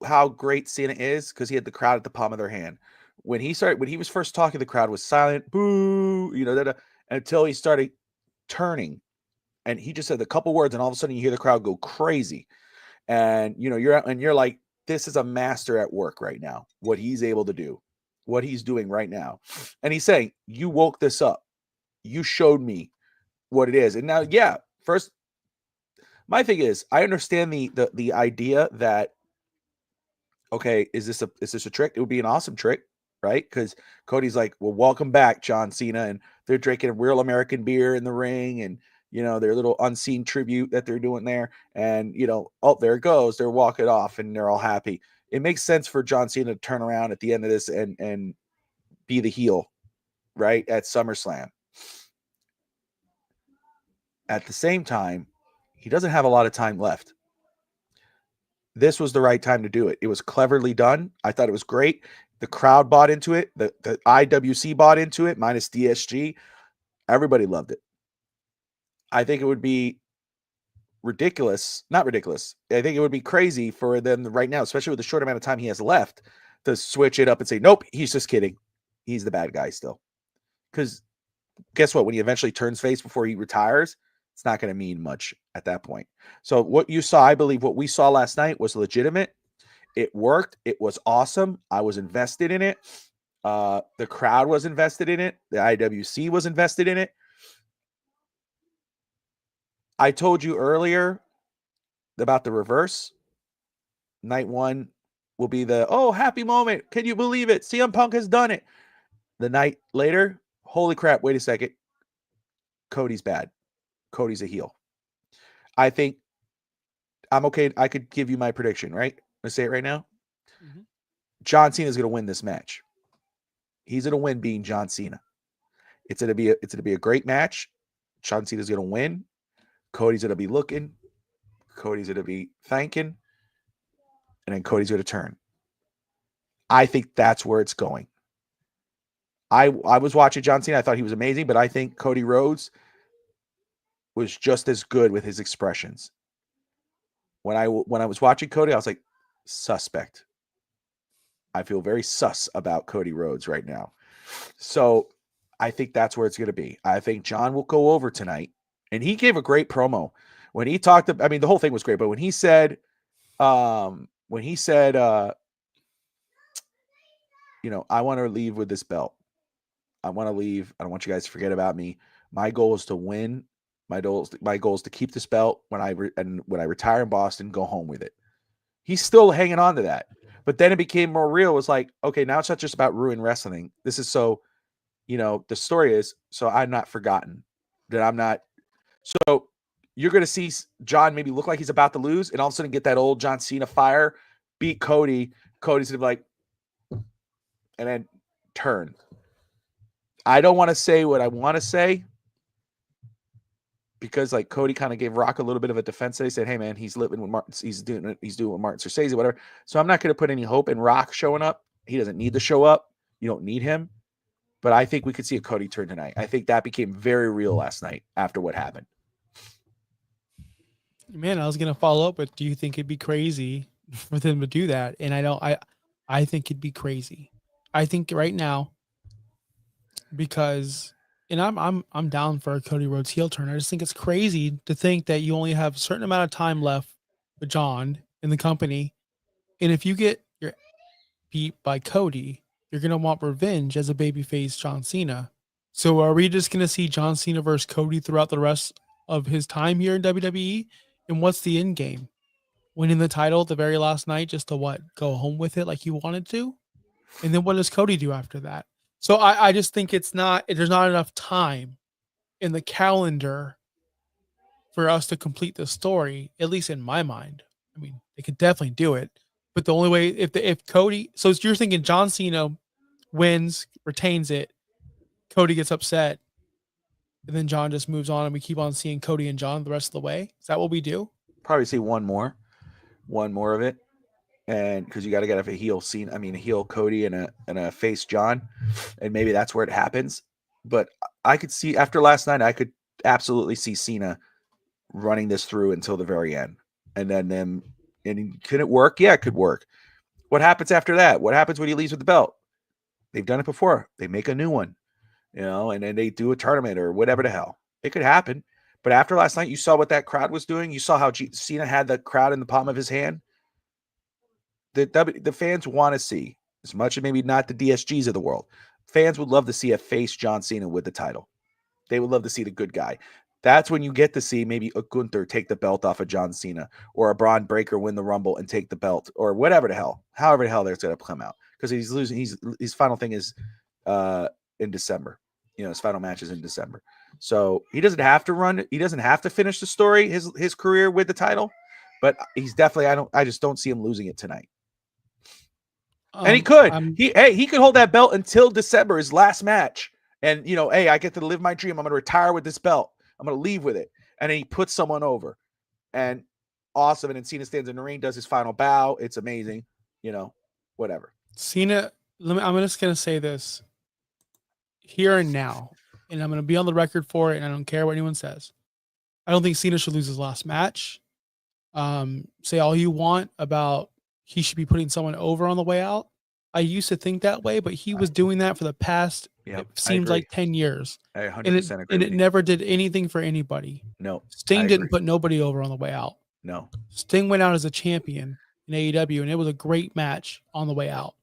[SPEAKER 1] how great Cena is because he had the crowd at the palm of their hand. When he was first talking, the crowd was silent, boo, until he started turning, and he just said a couple words, and all of a sudden you hear the crowd go crazy, and you're like, this is a master at work right now. What he's able to do, what he's doing right now, and he's saying, "You woke this up. You showed me what it is." And now, yeah, first, my thing is, I understand the idea that, okay, is this a trick? It would be an awesome trick, right? Because Cody's like, well, welcome back, John Cena, and they're drinking real American beer in the ring, and their little unseen tribute that they're doing there, and oh, there it goes, they're walking off, and they're all happy. It makes sense for John Cena to turn around at the end of this and be the heel, right, at SummerSlam. At the same time, he doesn't have a lot of time left. This was the right time to do it. It was cleverly done. I thought it was great. The crowd bought into it. The IWC bought into it, minus DSG. Everybody loved it. I think it would be ridiculous. Not ridiculous. I think it would be crazy for them right now, especially with the short amount of time he has left, to switch it up and say, nope, he's just kidding. He's the bad guy still. Because guess what? When he eventually turns face before he retires, it's not going to mean much at that point. So what you saw, I believe what we saw last night was legitimate. It worked. It was awesome. I was invested in it. The crowd was invested in it. The IWC was invested in it. I told you earlier about the reverse. Night one will be the, oh, happy moment. Can you believe it? CM Punk has done it. The night later, holy crap, wait a second. Cody's bad. Cody's a heel. I think I'm okay. I could give you my prediction, right? Let's say it right now. Mm-hmm. John Cena is going to win this match. He's going to win being John Cena. It's going to be a great match. John Cena is going to win. Cody's going to be looking. Cody's going to be thanking. And then Cody's going to turn. I think that's where it's going. I was watching John Cena. I thought he was amazing, but I think Cody Rhodes was just as good with his expressions. When I was watching Cody, I was like, suspect. I feel very sus about Cody Rhodes right now. So I think that's where it's going to be. I think John will go over tonight. And he gave a great promo. When he talked, I mean, the whole thing was great, but when he said, I want to leave with this belt. I want to leave. I don't want you guys to forget about me. My goal is to win. My goal is to keep this belt when I retire in Boston, go home with it. He's still hanging on to that. But then it became more real. It was like, okay, now it's not just about Ruin Wrestling. This is so, the story is, so I'm not forgotten. That I'm not. So you're going to see John maybe look like he's about to lose and all of a sudden get that old John Cena fire, beat Cody. Cody's going to be like, and then turn. I don't want to say what I want to say because like Cody kind of gave Rock a little bit of a defense. They said, hey man, he's living with Martin. He's doing with Martin Scorsese, whatever. So I'm not going to put any hope in Rock showing up. He doesn't need to show up. You don't need him. But I think we could see a Cody turn tonight. I think that became very real last night after what happened.
[SPEAKER 2] Man, I was going to follow up with, do you think it'd be crazy for them to do that? And I think it'd be crazy. I think right now, because, and I'm down for a Cody Rhodes heel turn. I just think it's crazy to think that you only have a certain amount of time left with John in the company. And if you get your beat by Cody, you're going to want revenge as a babyface John Cena. So are we just going to see John Cena versus Cody throughout the rest of his time here in WWE? And what's the end game? Winning the title the very last night just to go home with it like you wanted to? And then what does Cody do after that? So I just think there's not enough time in the calendar for us to complete the story, at least in my mind. I mean, they could definitely do it. But the only way, if Cody, so you're thinking John Cena wins, retains it, Cody gets upset, and then John just moves on and we keep on seeing Cody and John the rest of the way? Is that what we do?
[SPEAKER 1] Probably see one more of it. And because you got to get a heel scene, I mean, a heel Cody and a face John, and maybe that's where it happens. But I could see after last night, I could absolutely see Cena running this through until the very end, and then them. And can it work? Yeah, it could work. What happens after that? What happens when he leaves with the belt? They've done it before. They make a new one, and then they do a tournament or whatever the hell. It could happen. But after last night, you saw what that crowd was doing. You saw how Cena had the crowd in the palm of his hand. The fans want to see, as much as maybe not the DSGs of the world, fans would love to see a face John Cena with the title. They would love to see the good guy. That's when you get to see maybe a Gunther take the belt off of John Cena, or a Braun Breaker win the Rumble and take the belt, or whatever the hell, however the hell there's going to come out, because he's losing. His final thing is in December. His final match is in December, so he doesn't have to run. He doesn't have to finish the story, his career with the title, but he's definitely. I just don't see him losing it tonight. And he could. He could hold that belt until December, his last match. And, hey, I get to live my dream. I'm going to retire with this belt. I'm going to leave with it. And then he puts someone over. And awesome. And then Cena stands in the ring, does his final bow. It's amazing. Whatever.
[SPEAKER 2] Cena, I'm just going to say this here and now. And I'm going to be on the record for it. And I don't care what anyone says. I don't think Cena should lose his last match. Say all you want about he should be putting someone over on the way out. I used to think that way, but he was doing that for the past, it seems like 10 years.
[SPEAKER 1] I 100% agree.
[SPEAKER 2] And it never did anything for anybody.
[SPEAKER 1] No.
[SPEAKER 2] Sting didn't put nobody over on the way out.
[SPEAKER 1] No.
[SPEAKER 2] Sting went out as a champion in AEW, and it was a great match on the way out.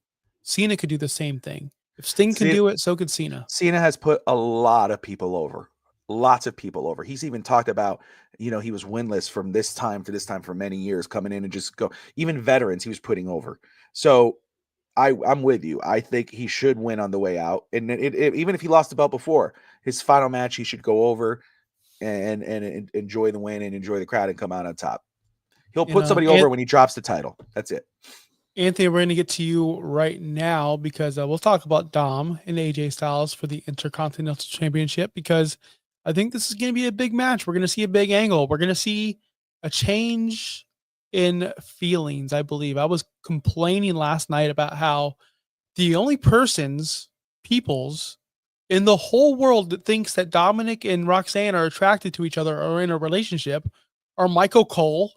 [SPEAKER 2] Cena could do the same thing. If Sting can do it, so could Cena.
[SPEAKER 1] Cena has put a lot of people over. Lots of people over. He's even talked about, he was winless from this time to this time for many years, coming in and just go. Even veterans he was putting over. So I'm with you. I think he should win on the way out. And even if he lost the belt before, his final match, he should go over and enjoy the win and enjoy the crowd and come out on top. He'll put somebody over when he drops the title. That's it.
[SPEAKER 2] Anthony, we're going to get to you right now because we'll talk about Dom and AJ Styles for the Intercontinental Championship, because I think this is going to be a big match. We're going to see a big angle. We're going to see a change in feelings, I believe. I was complaining last night about how the only peoples in the whole world that thinks that Dominic and Roxanne are attracted to each other or in a relationship are Michael Cole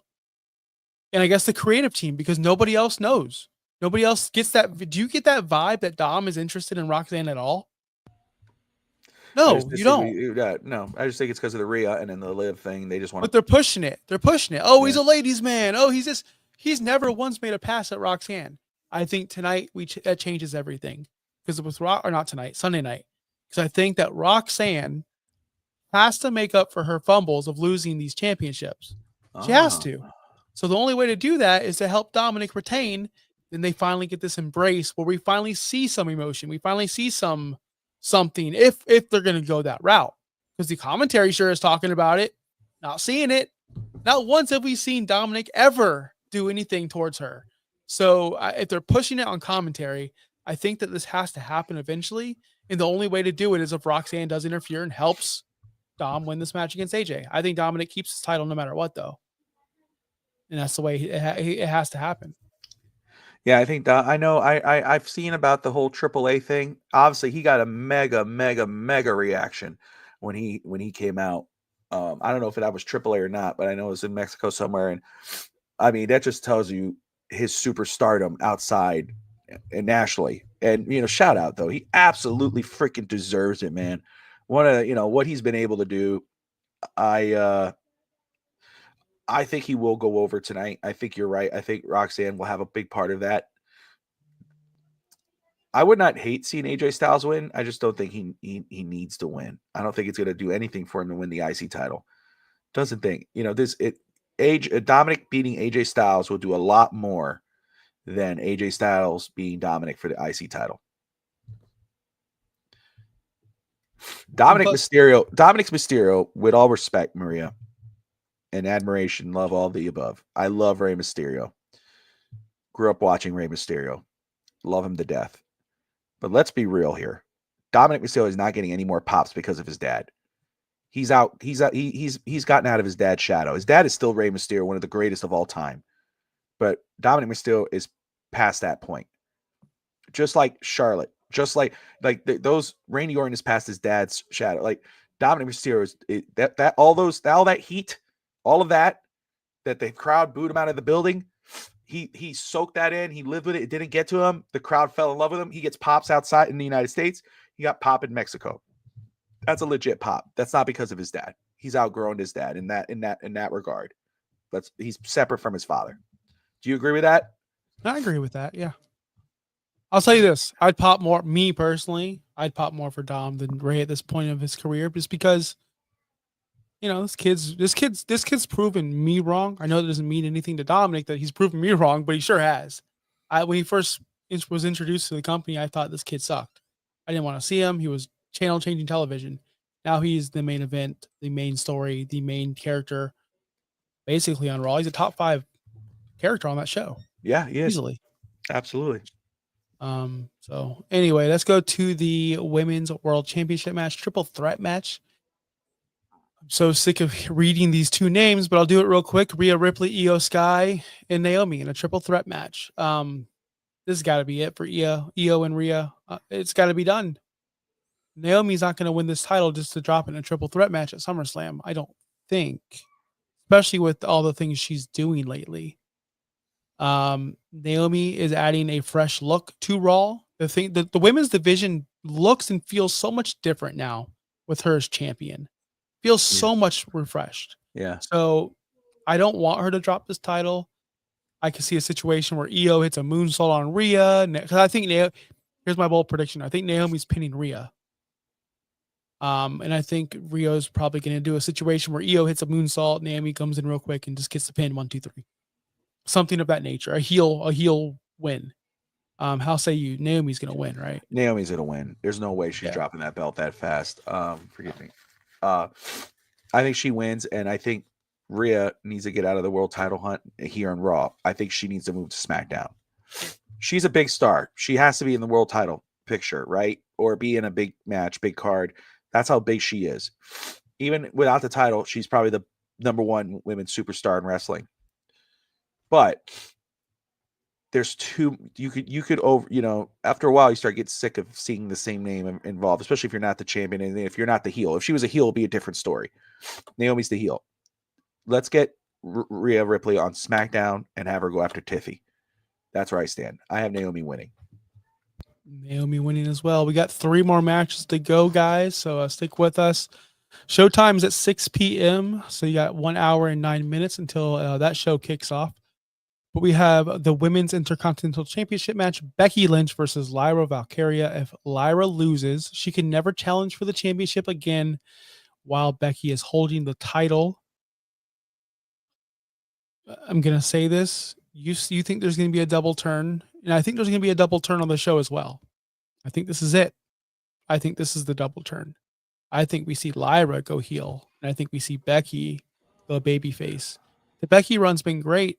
[SPEAKER 2] and I guess the creative team, because nobody else knows. Nobody else gets that. Do you get that vibe that Dom is interested in Roxanne at all? No, you don't.
[SPEAKER 1] No, I just think it's because of the Rhea and then the Liv thing. They just want.
[SPEAKER 2] But they're pushing it. They're pushing it. Oh, he's a ladies' man. Oh, he's never once made a pass at Roxanne. I think tonight that changes everything, because it was not tonight, Sunday night. Because I think that Roxanne has to make up for her fumbles of losing these championships. She has to. So the only way to do that is to help Dominic retain. Then they finally get this embrace where we finally see some emotion. We finally see something if they're going to go that route, because the commentary sure is talking about it, not seeing it. Not once have we seen Dominic ever do anything towards her. So if they're pushing it on commentary, I think that this has to happen eventually. And the only way to do it is if Roxanne does interfere and helps Dom win this match against AJ. I think Dominic keeps his title no matter what, though. And that's the way it has to happen.
[SPEAKER 1] Yeah, I think I know. I've seen about the whole AAA thing. Obviously, he got a mega reaction when he came out. I don't know if that was AAA or not, but I know it was in Mexico somewhere. And I mean, that just tells you his superstardom outside and nationally. And shout out though, he absolutely freaking deserves it, man. One of what he's been able to do. I think he will go over tonight. I think you're right. I think Roxanne will have a big part of that. I would not hate seeing AJ Styles win. I just don't think he needs to win. I don't think it's going to do anything for him to win the IC title. Doesn't think. Dominic beating AJ Styles will do a lot more than AJ Styles beating Dominic for the IC title. Dominic's Mysterio, with all respect, Maria, and admiration, love all the above. I love Rey Mysterio. Grew up watching Rey Mysterio. Love him to death. But let's be real here. Dominic Mysterio is not getting any more pops because of his dad. He's gotten out of his dad's shadow. His dad is still Rey Mysterio, one of the greatest of all time. But Dominic Mysterio is past that point. Just like Charlotte. Just like those, Randy Orton is past his dad's shadow. Like Dominic Mysterio is all that heat, all of that the crowd booed him out of the building. he soaked that in. He lived with it. It didn't get to him. The crowd fell in love with him. He gets pops outside in the United States. He got pop in Mexico. That's a legit pop. That's not because of his dad. He's outgrown his dad in that regard. He's separate from his father. Do you agree with that?
[SPEAKER 2] I agree with that. Yeah. I'll tell you this. I'd pop more, me personally, I'd pop more for Dom than Ray at this point of his career, just because, this kid's proven me wrong. I know that doesn't mean anything to Dominic that he's proven me wrong, but he sure has. When he first was introduced to the company, I thought this kid sucked. I didn't want to see him. He was channel changing television. Now he's the main event, the main story, the main character, basically on Raw. He's a top 5 character on that show.
[SPEAKER 1] Yeah, he is.
[SPEAKER 2] Easily.
[SPEAKER 1] Absolutely.
[SPEAKER 2] So anyway, let's go to the Women's World Championship match, triple threat match. I'm so sick of reading these 2 names, but I'll do it real quick. Rhea Ripley, Io Sky, and Naomi in a triple threat match. This has got to be it for Io and Rhea. It's got to be done. Naomi's not going to win this title just to drop in a triple threat match at SummerSlam. I don't think, especially with all the things she's doing lately. Naomi is adding a fresh look to Raw. The women's division looks and feels so much different now with her as champion. Feels so much refreshed.
[SPEAKER 1] Yeah.
[SPEAKER 2] So I don't want her to drop this title. I can see a situation where Io hits a moonsault on Rhea. Because I think here's my bold prediction. I think Naomi's pinning Rhea. And I think Rio's probably going to do a situation where Io hits a moonsault, Naomi comes in real quick and just gets the pin 1, 2, 3. Something of that nature. A heel win. How say you? Naomi's going to win, right?
[SPEAKER 1] Naomi's going to win. There's no way she's dropping that belt that fast. Forgive me. I think she wins, and I think Rhea needs to get out of the world title hunt here on Raw. I think she needs to move to SmackDown. She's a big star. She has to be in the world title picture, right? Or be in a big match, big card. That's how big she is. Even without the title, she's probably the number 1 women's superstar in wrestling. But there's you could over, after a while you start getting sick of seeing the same name involved, especially if you're not the champion and if you're not the heel. If she was a heel, it'd be a different story. Naomi's the heel. Let's get Rhea Ripley on SmackDown and have her go after Tiffy. That's where I stand. I have Naomi winning.
[SPEAKER 2] Naomi winning as well. We got 3 more matches to go, guys. So stick with us. Showtime's at 6 p.m. So you got 1 hour and 9 minutes until that show kicks off. But we have the Women's Intercontinental Championship match, Becky Lynch versus Lyra Valkyria. If Lyra loses, she can never challenge for the championship again while Becky is holding the title. I'm going to say this. You think there's going to be a double turn, and I think there's going to be a double turn on the show as well. I think this is it. I think this is the double turn. I think we see Lyra go heel, and I think we see Becky go babyface. The Becky run's been great.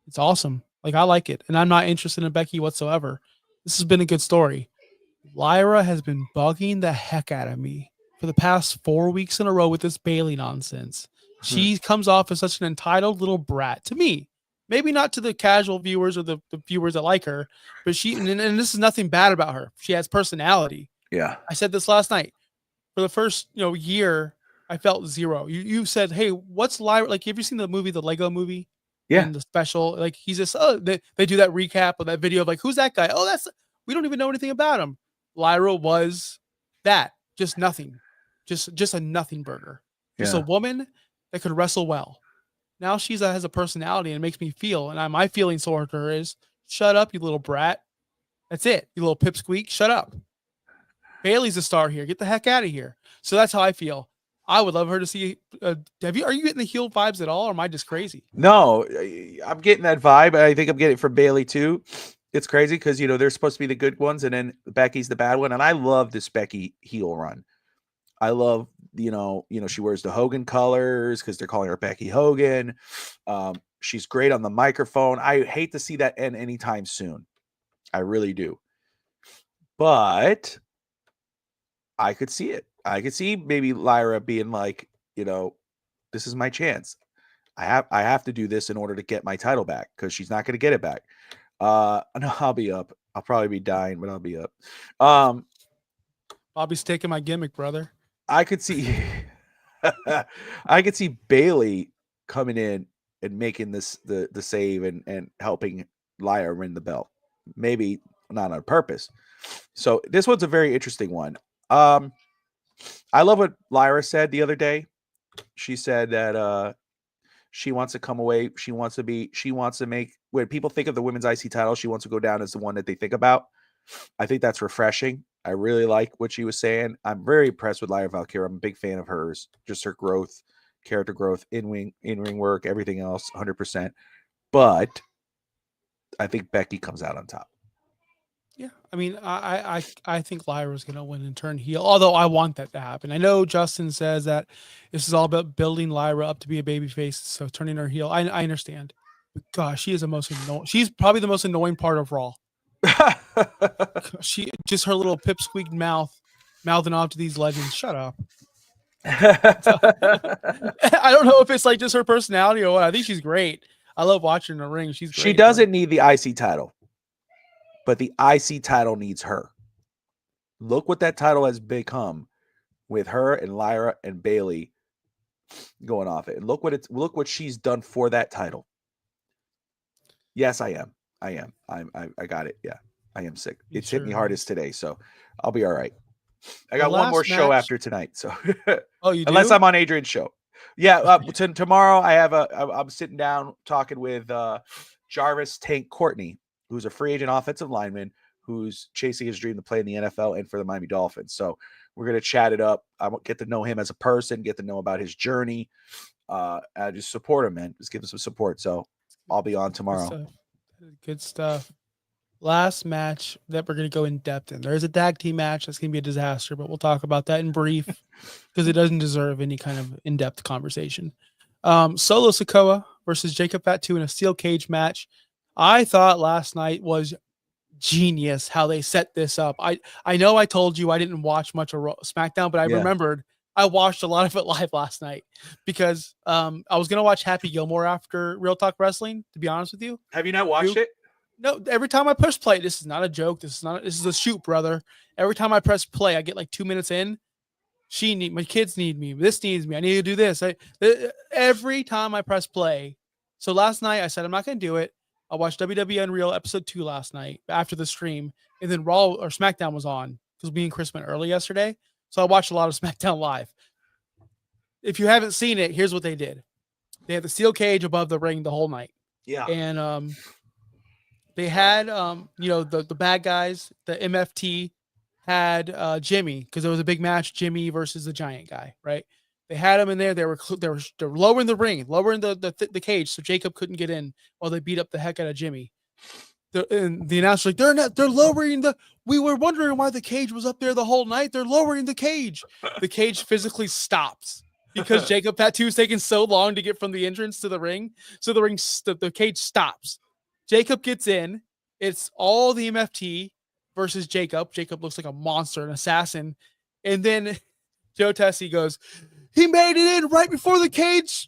[SPEAKER 2] It's awesome. Like, I like it. And I'm not interested in Becky whatsoever. This has been a good story. Lyra has been bugging the heck out of me for the past 4 weeks in a row with this Bayley nonsense. She comes off as such an entitled little brat to me. Maybe not to the casual viewers or the viewers that like her, but and this is nothing bad about her. She has personality.
[SPEAKER 1] Yeah.
[SPEAKER 2] I said this last night. For the first year, I felt zero. You said, hey, what's Lyra? Like, have you seen the movie, the Lego movie?
[SPEAKER 1] Yeah.
[SPEAKER 2] And the special, like, he's just, they do that recap of that video of like, who's that guy? Oh, we don't even know anything about him. Lyra was that, just nothing, just a nothing burger, just a woman that could wrestle well. Now she has a personality and it makes me feel, and my feeling toward her is, shut up, you little brat. That's it, you little pipsqueak. Shut up. Bayley's a star here. Get the heck out of here. So that's how I feel. I would love her to see. Are you getting the heel vibes at all, or am I just crazy?
[SPEAKER 1] No, I'm getting that vibe. I think I'm getting it from Bayley too. It's crazy because they're supposed to be the good ones, and then Becky's the bad one. And I love this Becky heel run. I love she wears the Hogan colors because they're calling her Becky Hogan. She's great on the microphone. I hate to see that end anytime soon. I really do. But I could see it. I could see maybe Lyra being like, this is my chance. I have to do this in order to get my title back because she's not going to get it back. No, I'll be up. I'll probably be dying, but I'll be up.
[SPEAKER 2] Bobby's taking my gimmick, brother.
[SPEAKER 1] I could see Bayley coming in and making this the save and helping Lyra win the belt. Maybe not on purpose. So this one's a very interesting one. I love what Lyra said the other day. She said that she wants to come away. She wants to make, when people think of the women's IC title, she wants to go down as the one that they think about. I think that's refreshing. I really like what she was saying. I'm very impressed with Lyra Valkyria. I'm a big fan of hers. Just her growth, character growth, in ring work, everything else, 100%. But I think Becky comes out on top.
[SPEAKER 2] Yeah, I mean, I think Lyra's going to win and turn heel, although I want that to happen. I know Justin says that this is all about building Lyra up to be a babyface, so turning her heel. I understand. But gosh, she is the most annoying. She's probably the most annoying part of Raw. She just her little pipsqueak mouthing off to these legends. Shut up. I don't know if it's like just her personality or what. I think she's great. I love watching her ring. She's great.
[SPEAKER 1] She doesn't need the IC title, but the IC title needs her. Look what that title has become with her and Lyra and Bayley going off it. And look what she's done for that title. Yes, I am. I got it. Yeah, I am sick. It's hit me hardest today, so I'll be all right. I got one more show after tonight, so
[SPEAKER 2] oh, you do?
[SPEAKER 1] Unless I'm on Adrian's show. Yeah, tomorrow I'm sitting down talking with Jarvis Tank Courtney, who's a free agent offensive lineman who's chasing his dream to play in the NFL and for the Miami Dolphins. So we're gonna chat it up. I get to know him as a person, get to know about his journey. I just support him, man. Just give him some support. So I'll be on tomorrow.
[SPEAKER 2] Good stuff. Last match that we're going to go in depth in. There's a tag team match that's going to be a disaster, but we'll talk about that in brief because it doesn't deserve any kind of in-depth conversation. Solo Sikoa versus Jacob Fatu in a steel cage match. I thought last night was genius how they set this up. I know I told you I didn't watch much of SmackDown, but I remembered I watched a lot of it live last night because I was going to watch Happy Gilmore after Real Talk Wrestling, to be honest with you.
[SPEAKER 1] Have you not watched it?
[SPEAKER 2] No, every time I push play, this is not a joke. This is a shoot, brother. Every time I press play, I get like 2 minutes in. My kids need me. This needs me. I need to do this. Every time I press play. So last night I said, I'm not going to do it. I watched WWE Unreal episode 2 last night after the stream. And then Raw or SmackDown was on because me and Chris went early yesterday. So I watched a lot of SmackDown live. If you haven't seen it, here's what they did. They had the steel cage above the ring the whole night.
[SPEAKER 1] Yeah.
[SPEAKER 2] And, they had, the bad guys, the MFT had Jimmy because it was a big match, Jimmy versus the giant guy, right? They had him in there. They were lowering the ring, lowering the cage so Jacob couldn't get in while they beat up the heck out of Jimmy. And the announcer's like, they're lowering we were wondering why the cage was up there the whole night. They're lowering the cage. The cage physically stops because Jacob Fatu's taking so long to get from the entrance to the ring. So the cage stops. Jacob gets in. It's all the MFT versus Jacob. Jacob looks like a monster, an assassin. And then Joe Tessie goes, he made it in right before the cage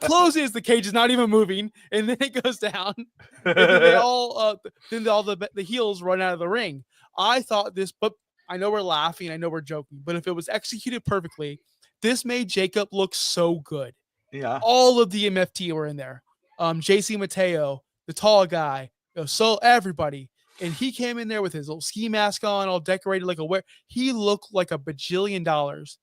[SPEAKER 2] closes. The cage is not even moving. And then it goes down. And then the heels run out of the ring. I thought this, but I know we're laughing. I know we're joking. But if it was executed perfectly, this made Jacob look so good.
[SPEAKER 1] Yeah.
[SPEAKER 2] All of the MFT were in there. JC Mateo, the tall guy, so everybody. And he came in there with his little ski mask on, all decorated like he looked like $1 bajillion.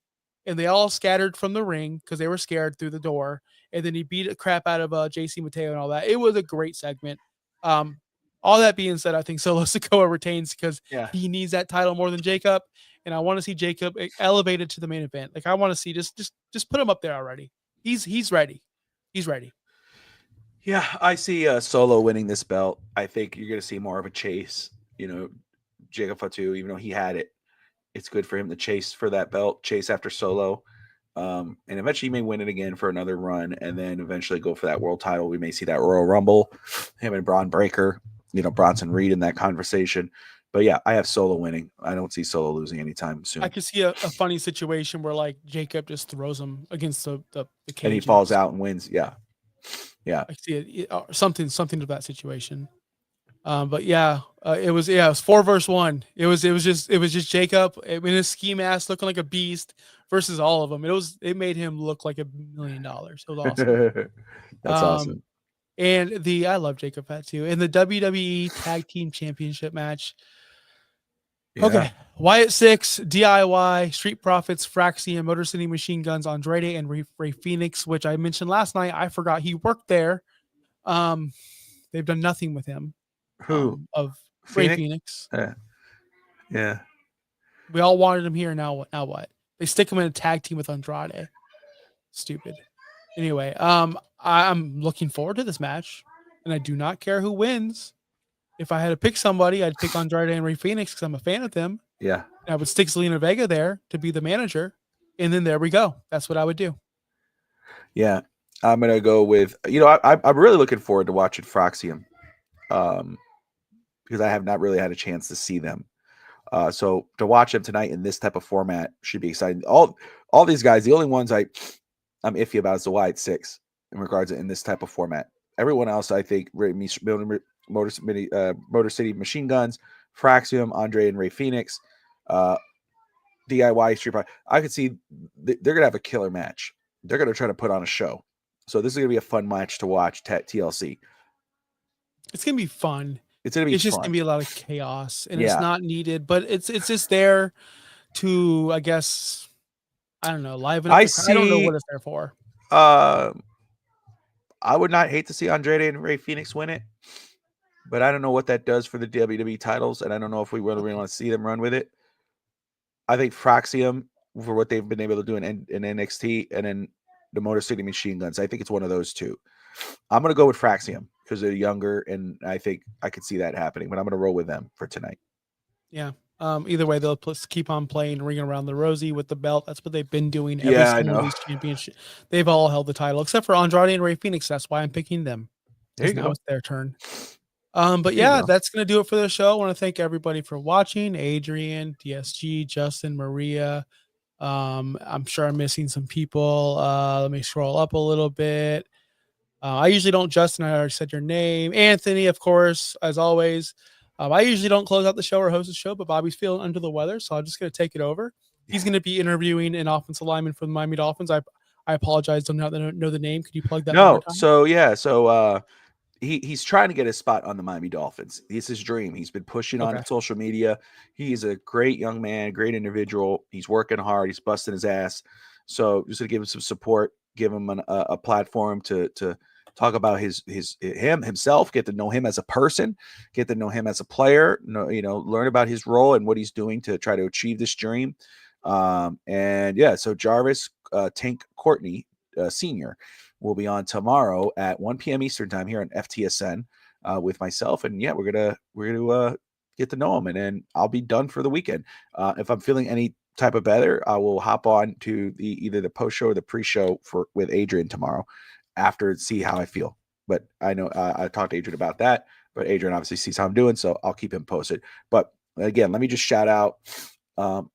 [SPEAKER 2] And they all scattered from the ring because they were scared through the door. And then he beat the crap out of JC Mateo and all that. It was a great segment. All that being said, I think Solo Sikoa retains because he needs that title more than Jacob. And I want to see Jacob elevated to the main event. Like I want to see just put him up there already. He's ready. He's ready.
[SPEAKER 1] Yeah, I see Solo winning this belt. I think you're going to see more of a chase. Jacob Fatu, even though he had it, it's good for him to chase for that belt, chase after Solo. And eventually he may win it again for another run and then eventually go for that world title. We may see that Royal Rumble, him and Braun Breaker, Bronson Reed in that conversation. But yeah, I have Solo winning. I don't see Solo losing anytime soon.
[SPEAKER 2] I could see a funny situation where like Jacob just throws him against the cage.
[SPEAKER 1] And he falls out and wins. Yeah. Yeah,
[SPEAKER 2] I see it. Something of that situation. But yeah, it was 4 versus 1. It was just Jacob in his ski mask looking like a beast versus all of them. It made him look like $1 million. It was awesome.
[SPEAKER 1] That's awesome.
[SPEAKER 2] And I love Jacob Fatu. In the WWE Tag Team Championship match.
[SPEAKER 1] Yeah.
[SPEAKER 2] Okay. Wyatt 6, DIY, Street Profits, Fraxium, Motor City Machine Guns, Andrade, and Ray Phoenix, which I mentioned last night. I forgot he worked there. They've done nothing with him.
[SPEAKER 1] Who?
[SPEAKER 2] Of
[SPEAKER 1] Phoenix?
[SPEAKER 2] Ray Phoenix.
[SPEAKER 1] Yeah.
[SPEAKER 2] We all wanted him here. Now what? They stick him in a tag team with Andrade. Stupid. Anyway, I'm looking forward to this match, and I do not care who wins. If I had to pick somebody, I'd pick Andrade and Ray Phoenix because I'm a fan of them.
[SPEAKER 1] Yeah.
[SPEAKER 2] And I would stick Zelina Vega there to be the manager, and then there we go. That's what I would do.
[SPEAKER 1] Yeah. I'm gonna go with I'm really looking forward to watching Fraxium, because I have not really had a chance to see them. So to watch them tonight in this type of format should be exciting. All these guys, the only ones I'm iffy about is the Wyatt 6 in regards to in this type of format. Everyone else, I think, Motor City Machine Guns, Fraxium, Andre and Ray Phoenix, DIY Street Fighter. I could see they're gonna have a killer match. They're gonna try to put on a show. So this is gonna be a fun match to watch. TLC.
[SPEAKER 2] It's gonna be fun.
[SPEAKER 1] It's gonna be.
[SPEAKER 2] It's just
[SPEAKER 1] fun.
[SPEAKER 2] gonna be a lot of chaos, and it's not needed, but it's just there to, I guess, I don't know, liven up. I don't know what it's there for.
[SPEAKER 1] I would not hate to see Andrade and Ray Phoenix win it, but I don't know what that does for the WWE titles, and I don't know if we really want to see them run with it. I think Fraxium, for what they've been able to do in NXT, and then the Motor City Machine Guns, I think it's one of those two. I'm going to go with Fraxium because they're younger, and I think I could see that happening, but I'm going to roll with them for tonight.
[SPEAKER 2] Yeah. Either way, they'll keep on playing Ring Around the Rosie with the belt. That's what they've been doing every single of these championships. They've all held the title, except for Andrade and Ray Phoenix. That's why I'm picking them. Because now it's their turn. But yeah, that's going to do it for the show. I want to thank everybody for watching. Adrian, DSG, Justin, Maria. I'm sure I'm missing some people. Let me scroll up a little bit. I usually don't, Justin, I already said your name. Anthony, of course, as always. I usually don't close out the show or host the show, but Bobby's feeling under the weather, so I'm just going to take it over. He's going to be interviewing an offensive lineman for the Miami Dolphins. I apologize, don't know the name. Could you plug that?
[SPEAKER 1] No, so he's trying to get his spot on the Miami Dolphins. It's his dream. He's been pushing on social media. He's a great young man, great individual. He's working hard. He's busting his ass. So just to give him some support, give him a platform to talk about himself, get to know him as a person, get to know him as a player, learn about his role and what he's doing to try to achieve this dream. So Jarvis Tank Courtney Sr. will be on tomorrow at 1 p.m. Eastern time here on FTSN with myself. And yeah, we're gonna get to know him, and then I'll be done for the weekend. If I'm feeling any type of better, I will hop on to either the post show or the pre-show with Adrian tomorrow after, see how I feel. But I know I talked to Adrian about that, but Adrian obviously sees how I'm doing, so I'll keep him posted. But again, let me just shout out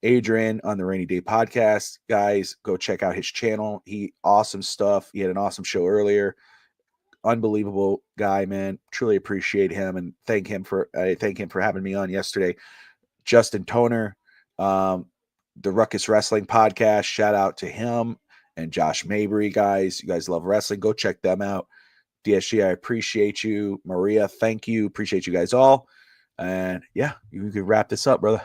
[SPEAKER 1] Adrian on the Rainy Day podcast. Guys, go check out his channel. Awesome stuff. He had an awesome show earlier. Unbelievable guy, man. Truly appreciate him and thank him for having me on yesterday. Justin Toner, the Ruckus Wrestling podcast. Shout out to him and Josh Mabry, guys. You guys love wrestling. Go check them out. DSG, I appreciate you. Maria, thank you. Appreciate you guys all. And yeah, you can wrap this up, brother.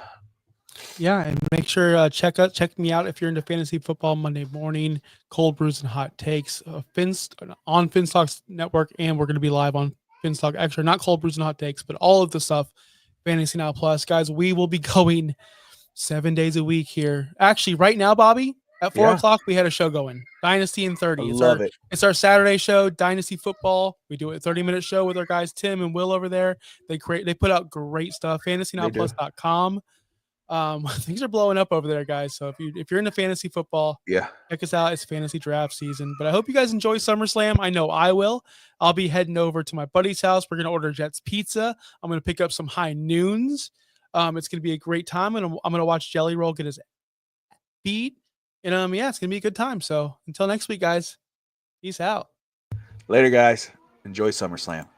[SPEAKER 2] Yeah, and make sure check me out if you're into fantasy football Monday morning, cold brews and hot takes, on Finstock's network, and we're going to be live on Finstock. Actually, not cold brews and hot takes, but all of the stuff, Fantasy Now Plus, guys. We will be going 7 days a week here. Actually, right now, Bobby, at 4 o'clock, we had a show going, Dynasty in 30. It's our Saturday show, Dynasty Football. We do a 30-minute show with our guys Tim and Will over there. They put out great stuff. FantasyNowPlus.com. Things are blowing up over there, guys. So if you're into fantasy football, check us out. It's fantasy draft season. But I hope you guys enjoy SummerSlam. I know I will. I'll be heading over to my buddy's house. We're gonna order Jets Pizza. I'm gonna pick up some high noons. It's gonna be a great time, and I'm gonna watch Jelly Roll get his beat. And it's gonna be a good time. So until next week, guys. Peace out.
[SPEAKER 1] Later, guys. Enjoy SummerSlam.